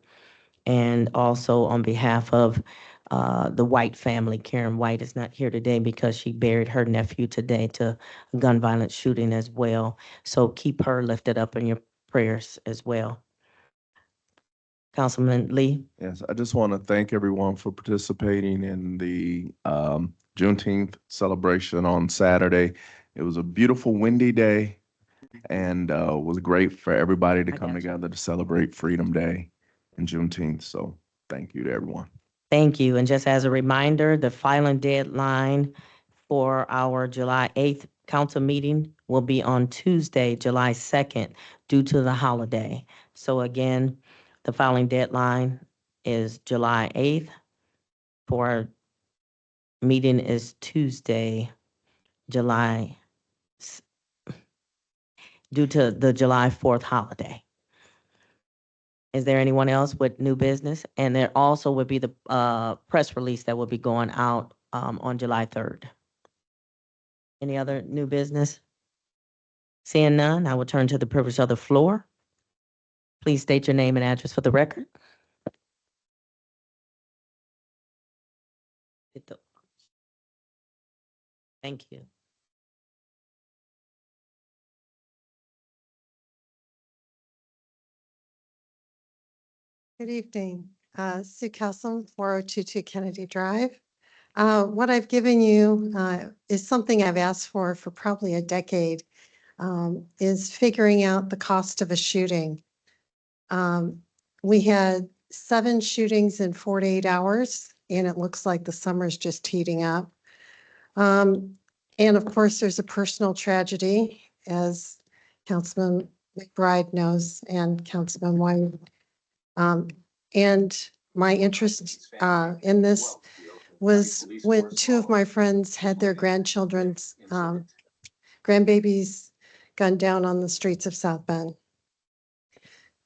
and also on behalf of the White family. Karen White is not here today because she buried her nephew today to a gun violence shooting as well. So keep her lifted up in your prayers as well. Councilman Lee. Yes, I just want to thank everyone for participating in the Juneteenth celebration on Saturday. It was a beautiful windy day and was great for everybody to come together to celebrate Freedom Day and Juneteenth. So thank you to everyone. Thank you. And just as a reminder, the filing deadline for our July 8th council meeting will be on Tuesday, July 2nd, due to the holiday. So again, the filing deadline is July 8th. For our meeting is Tuesday, due to the July 4th holiday. Is there anyone else with new business? And there also would be the press release that will be going out on July 3rd. Any other new business? Seeing none, I will turn to the privilege of the floor. Please state your name and address for the record. Thank you. Good evening. Sue Kelsom, 4022 Kennedy Drive. What I've given you is something I've asked for probably a decade, is figuring out the cost of a shooting. We had 7 shootings in 48 hours, and it looks like the summer's just heating up. And of course, there's a personal tragedy, as Councilman McBride knows, and Councilman White. And my interest in this was when 2 of my friends had their grandchildren's grandbabies gunned down on the streets of South Bend.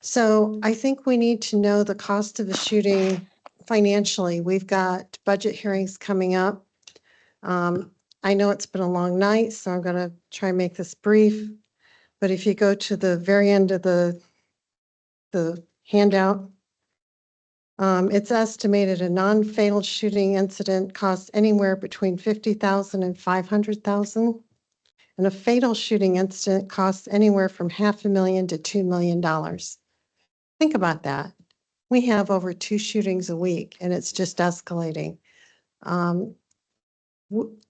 So I think we need to know the cost of the shooting financially. We've got budget hearings coming up. I know it's been a long night, so I'm going to try and make this brief. But if you go to the very end of the handout, it's estimated a non-fatal shooting incident costs anywhere between $50,000 and $500,000. And a fatal shooting incident costs anywhere from $500,000 to $2 million. Think about that. We have over 2 shootings a week, and it's just escalating.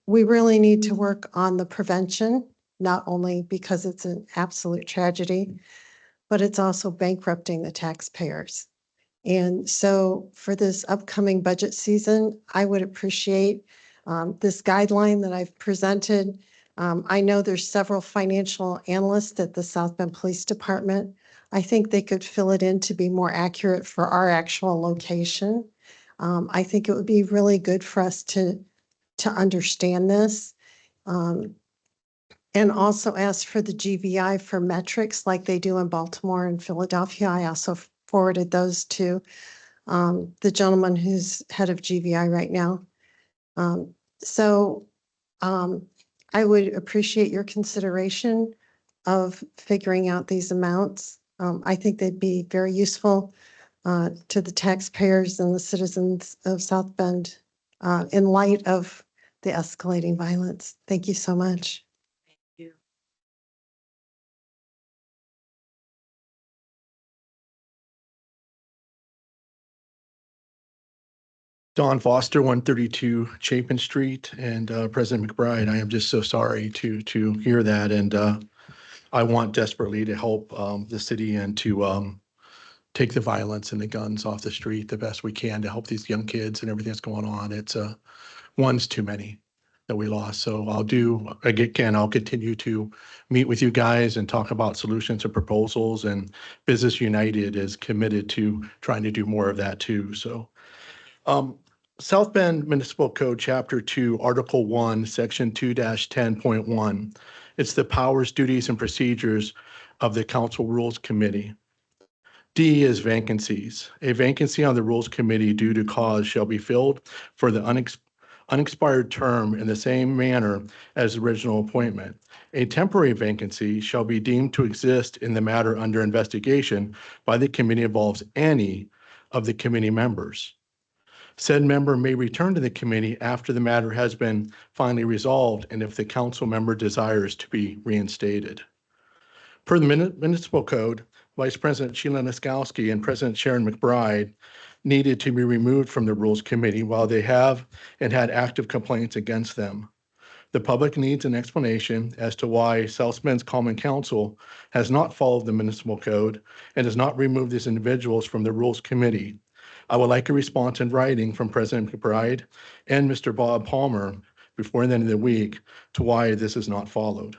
We really need to work on the prevention, not only because it's an absolute tragedy, but it's also bankrupting the taxpayers. And so for this upcoming budget season, I would appreciate this guideline that I've presented. I know there's several financial analysts at the South Bend Police Department. I think they could fill it in to be more accurate for our actual location. I think it would be really good for us to understand this. And also ask for the GVI for metrics like they do in Baltimore and Philadelphia. I also forwarded those to the gentleman who's head of GVI right now. So I would appreciate your consideration of figuring out these amounts. I think they'd be very useful to the taxpayers and the citizens of South Bend in light of the escalating violence. Thank you so much. Don Foster, 132 Chapin Street, and President McBride, I am just so sorry to hear that, and I want desperately to help the city and to take the violence and the guns off the street the best we can to help these young kids and everything that's going on. It's one's too many that we lost. So I'll continue to meet with you guys and talk about solutions and proposals, and Business United is committed to trying to do more of that too. So South Bend Municipal Code, Chapter 2, Article 1, Section 2-10.1. It's the powers, duties, and procedures of the Council Rules Committee. D is vacancies. A vacancy on the Rules Committee due to cause shall be filled for the unexpired term in the same manner as the original appointment. A temporary vacancy shall be deemed to exist in the matter under investigation by the committee involves any of the committee members. Said member may return to the committee after the matter has been finally resolved and if the council member desires to be reinstated. Per the municipal code, Vice President Sheila Niskowski and President Sharon McBride needed to be removed from the Rules Committee while they have and had active complaints against them. The public needs an explanation as to why South Bend's Common Council has not followed the municipal code and has not removed these individuals from the Rules Committee. I would like a response in writing from President McBride and Mr. Bob Palmer before the end of the week to why this is not followed.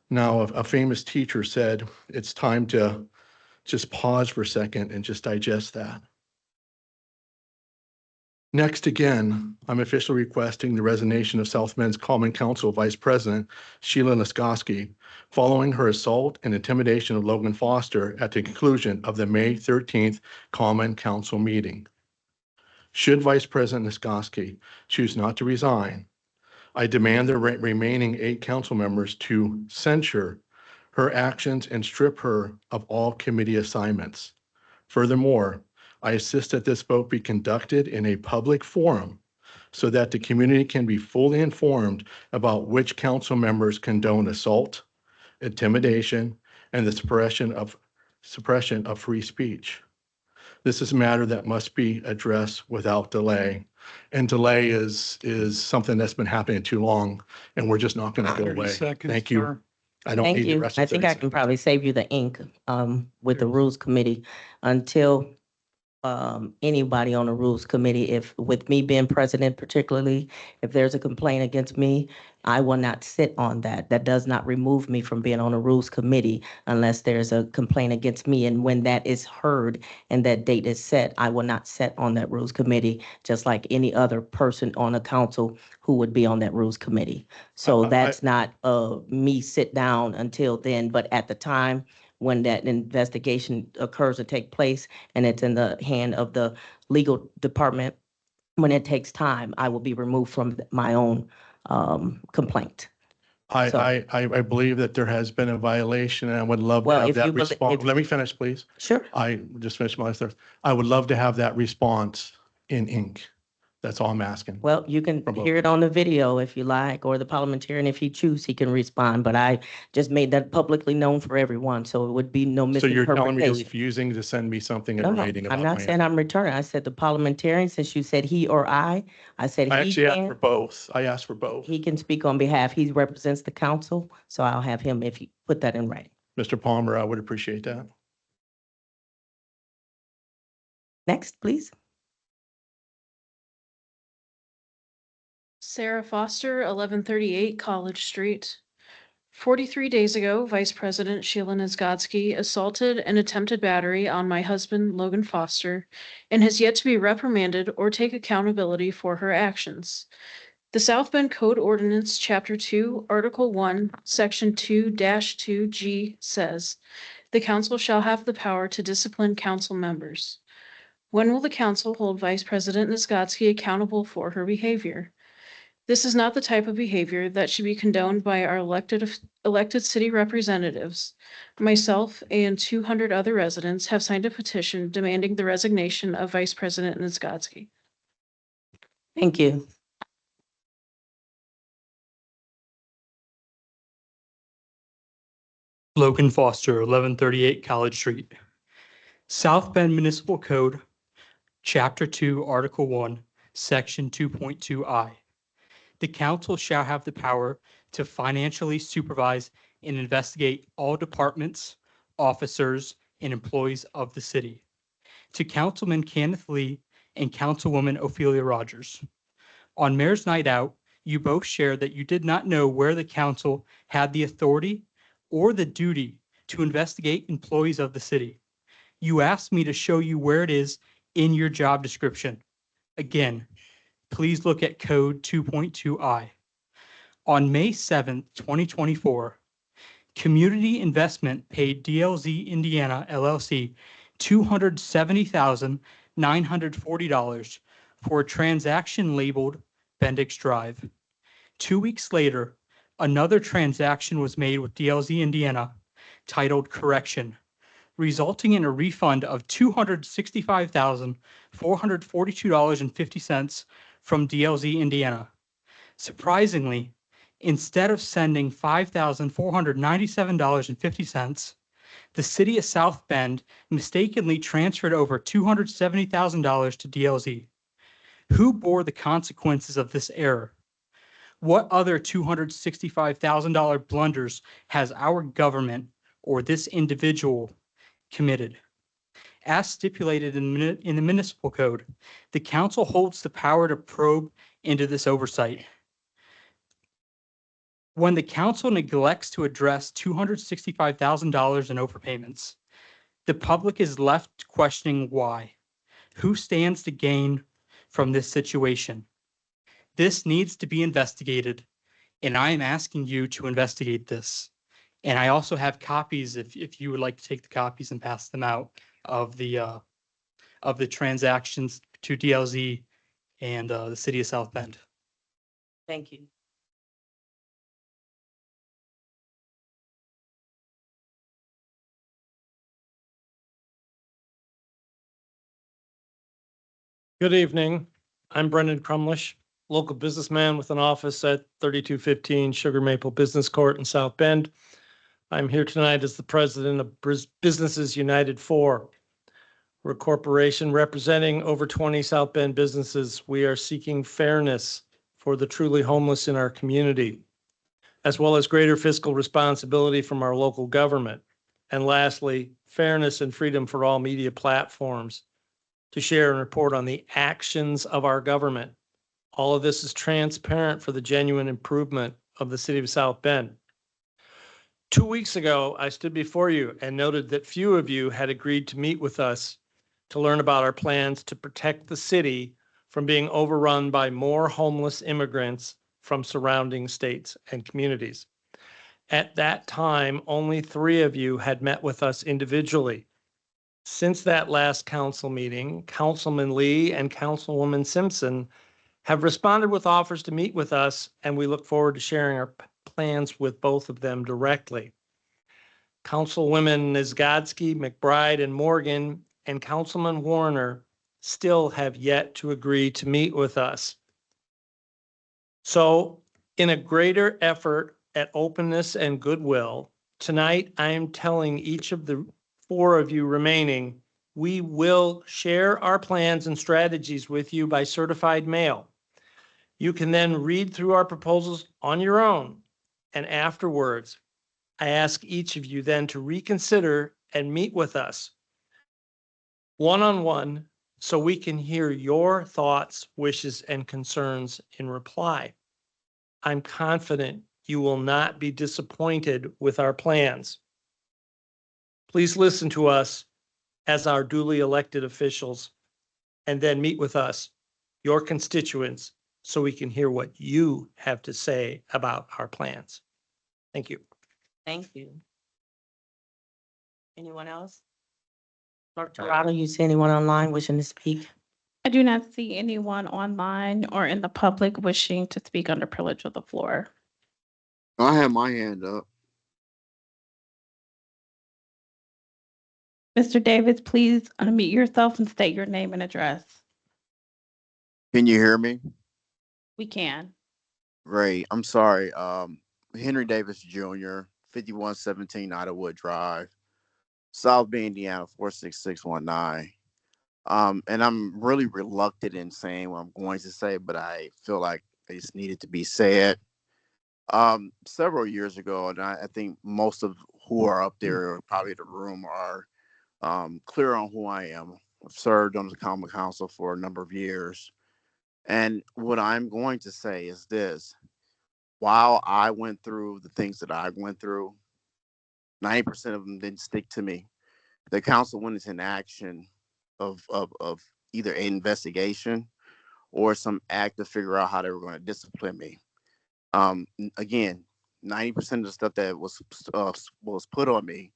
Now, a famous teacher said, it's time to just pause for a second and just digest that. Next, again, I'm officially requesting the resignation of South Bend's Common Council Vice President Sheila Niskowski following her assault and intimidation of Logan Foster at the conclusion of the May 13th Common Council meeting. Should Vice President Niskowski choose not to resign, I demand the remaining 8 council members to censure her actions and strip her of all committee assignments. Furthermore, I insist that this vote be conducted in a public forum so that the community can be fully informed about which council members condone assault, intimidation, and the suppression of free speech. This is a matter that must be addressed without delay. And delay is something that's been happening too long, and we're just not going to go 30 away. seconds, Thank you. sir. I don't Thank need the you. rest I of think 30 I can probably save you the ink with the Rules Committee until anybody on the Rules Committee, if with me being president particularly, if there's a complaint against me, I will not sit on that. That does not remove me from being on the Rules Committee unless there's a complaint against me. And when that is heard and that date is set, I will not sit on that Rules Committee, just like any other person on the council who would be on that Rules Committee. So that's not me sit down until then, but at the time when that investigation occurs or take place and it's in the hand of the legal department, when it takes time, I will be removed from my own complaint. I believe that there has been a violation, and I would love to Well, have if that you believe- response. Let me finish, please. Sure. I just finished my last thought. I would love to have that response in ink. That's all I'm asking. Well, you can From both. hear it on the video if you like, or the parliamentarian, if he chooses, he can respond. But I just made that publicly known for everyone, so it would be no So you're telling me you're misinterpretation. refusing to send me something in No, writing about I'm not my saying I'm returning. I said the parliamentarian, since you said he or I said I he actually asked for can. both. I asked for both. He can speak on behalf. He represents the council, so I'll have him if you put that in writing. Mr. Palmer, I would appreciate that. Next, please. Sarah Foster, 1138 College Street. 43 days ago, Vice President Sheila Nizgodsky assaulted and attempted battery on my husband, Logan Foster, and has yet to be reprimanded or take accountability for her actions. The South Bend Code Ordinance, Chapter 2, Article 1, Section 2-2G says, "The council shall have the power to discipline council members." When will the council hold Vice President Nizgodsky accountable for her behavior? This is not the type of behavior that should be condoned by our elected city representatives. Myself and 200 other residents have signed a petition demanding the resignation of Vice President Nizgodsky. Thank you. Logan Foster, 1138 College Street. South Bend Municipal Code, Chapter 2, Article 1, Section 2.2I. The council shall have the power to financially supervise and investigate all departments, officers, and employees of the city. To Councilman Kenneth Lee and Councilwoman Ophelia Rogers. On Mayor's Night Out, you both shared that you did not know where the council had the authority or the duty to investigate employees of the city. You asked me to show you where it is in your job description. Again, please look at Code 2.2I. On May 7th, 2024, Community Investment paid DLZ Indiana LLC $270,940 for a transaction labeled Bendix Drive. 2 weeks later, another transaction was made with DLZ Indiana titled Correction, resulting in a refund of $265,442.50 from DLZ Indiana. Surprisingly, instead of sending $5,497.50, the city of South Bend mistakenly transferred over $270,000 to DLZ. Who bore the consequences of this error? What other $265,000 blunders has our government or this individual committed? As stipulated in the municipal code, the council holds the power to probe into this oversight. When the council neglects to address $265,000 in overpayments, the public is left questioning why. Who stands to gain from this situation? This needs to be investigated, and I am asking you to investigate this. And I also have copies, if you would like to take the copies and pass them out, of the transactions to DLZ and the city of South Bend. Thank you. Good evening. I'm Brendan Crumlish, local businessman with an office at 3215 Sugar Maple Business Court in South Bend. I'm here tonight as the president of Businesses United 4. We're a corporation representing over 20 South Bend businesses. We are seeking fairness for the truly homeless in our community, as well as greater fiscal responsibility from our local government. And lastly, fairness and freedom for all media platforms to share and report on the actions of our government. All of this is transparent for the genuine improvement of the city of South Bend. 2 weeks ago, I stood before you and noted that few of you had agreed to meet with us to learn about our plans to protect the city from being overrun by more homeless immigrants from surrounding states and communities. At that time, only 3 of you had met with us individually. Since that last council meeting, Councilman Lee and Councilwoman Simpson have responded with offers to meet with us, and we look forward to sharing our plans with both of them directly. Councilwomen Nizgodsky, McBride, and Morgan, and Councilman Warner still have yet to agree to meet with us. So, in a greater effort at openness and goodwill, tonight I am telling each of the 4 of you remaining, we will share our plans and strategies with you by certified mail. You can then read through our proposals on your own. And afterwards, I ask each of you then to reconsider and meet with us one-on-one so we can hear your thoughts, wishes, and concerns in reply. I'm confident You will not be disappointed with our plans. Please listen to us as our duly elected officials, and then meet with us, your constituents, so we can hear what you have to say about our plans. Thank you. Thank you. Anyone else? Clerk Toronto, you see anyone online wishing to speak? I do not see anyone online or in the public wishing to speak under privilege of the floor. I have my hand up. Mr. Davis, please unmute yourself and state your name and address. Can you hear me? We can. Great. I'm sorry. Henry Davis Jr., 5117 Idlewood Drive, South Bend, Indiana, 46619. And I'm really reluctant in saying what I'm going to say, but I feel like it just needed to be said. Several years ago, and I think most of who are up there, or probably the room, are clear on who I am. I've served on the Common Council for a number of years. And what I'm going to say is this: while I went through the things that I went through, 90% of them didn't stick to me. The council went into an action of either an investigation or some act to figure out how they were going to discipline me. Again, 90% of the stuff that was put on me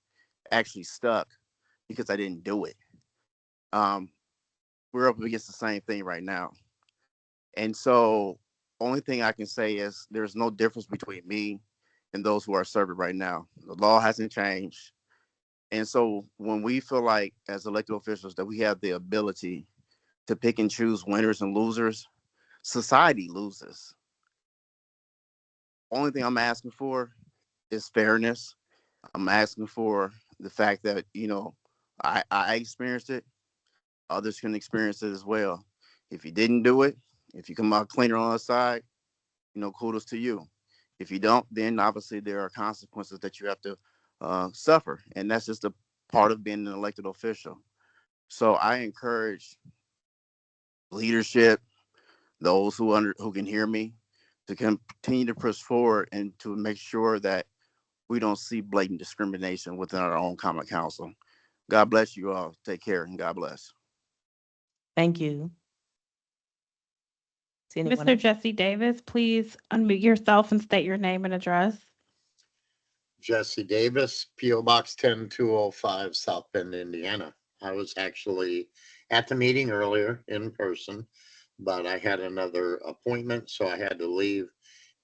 actually stuck because I didn't do it. We're up against the same thing right now. And so only thing I can say is there's no difference between me and those who are serving right now. The law hasn't changed. And so when we feel like as elected officials that we have the ability to pick and choose winners and losers, society loses. Only thing I'm asking for is fairness. I'm asking for the fact that, I experienced it. Others can experience it as well. If you didn't do it, if you come out cleaner on the side, kudos to you. If you don't, then obviously there are consequences that you have to suffer. And that's just a part of being an elected official. So I encourage leadership, those who can hear me, to continue to push forward and to make sure that we don't see blatant discrimination within our own Common Council. God bless you all. Take care and God bless. Thank you. See anyone Mr. else? Jesse Davis, please unmute yourself and state your name and address. Jesse Davis, P.O. Box 10205, South Bend, Indiana. I was actually at the meeting earlier in person, but I had another appointment, so I had to leave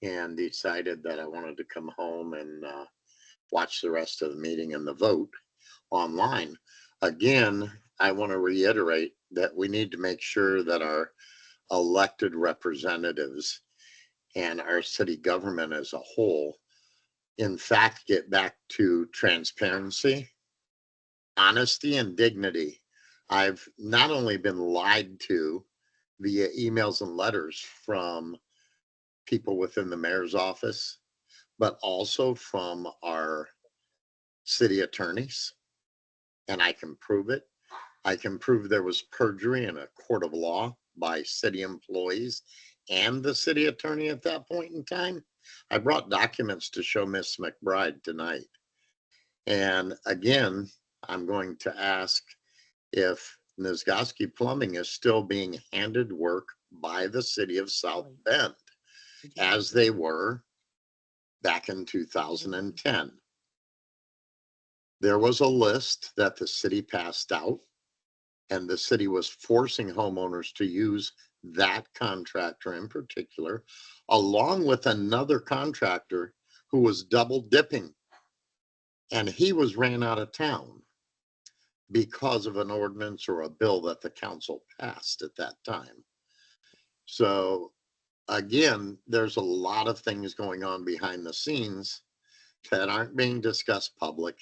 and decided that I wanted to come home and watch the rest of the meeting and the vote online. Again, I want to reiterate that we need to make sure that our elected representatives and our city government as a whole, in fact, get back to transparency, honesty, and dignity. I've not only been lied to via emails and letters from people within the mayor's office, but also from our city attorneys. And I can prove it. I can prove there was perjury in a court of law by city employees and the city attorney at that point in time. I brought documents to show Miss McBride tonight. And again, I'm going to ask if Ms. Goski Plumbing is still being handed work by the city of South Bend, as they were back in 2010. There was a list that the city passed out, and the city was forcing homeowners to use that contractor in particular, along with another contractor who was double dipping. And he was ran out of town because of an ordinance or a bill that the council passed at that time. So again, there's a lot of things going on behind the scenes that aren't being discussed public,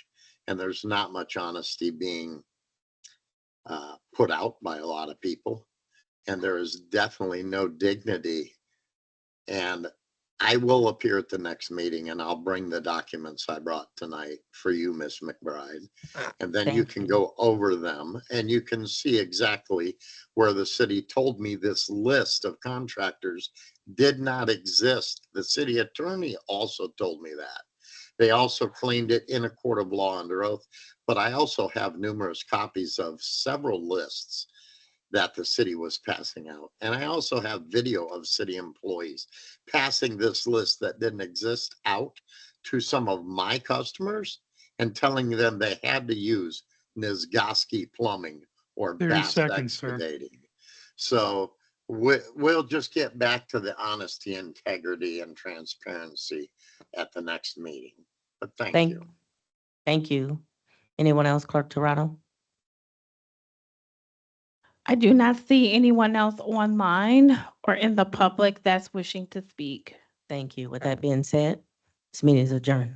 and there's not much honesty being put out by a lot of people. And there is definitely no dignity and I will appear at the next meeting and I'll bring the documents I brought tonight for you, Ms. McBride. And then you Thank can go over them and you can see exactly where the city told me this list of contractors did not exist. The city attorney also told me that. They also claimed it in a court of law under oath, but I also have numerous copies of several lists that the city was passing out. And I also have video of city employees passing this list that didn't exist out to some of my customers and telling them they had to use Nizgoski Plumbing or 30 Bass seconds, sir. Excavating. So we'll just get back to the honesty, integrity, and transparency at the next meeting. But thank you. Thank you. Anyone else, Clerk Toronto? I do not see anyone else online or in the public that's wishing to speak. Thank you. With that being said, this meeting is adjourned.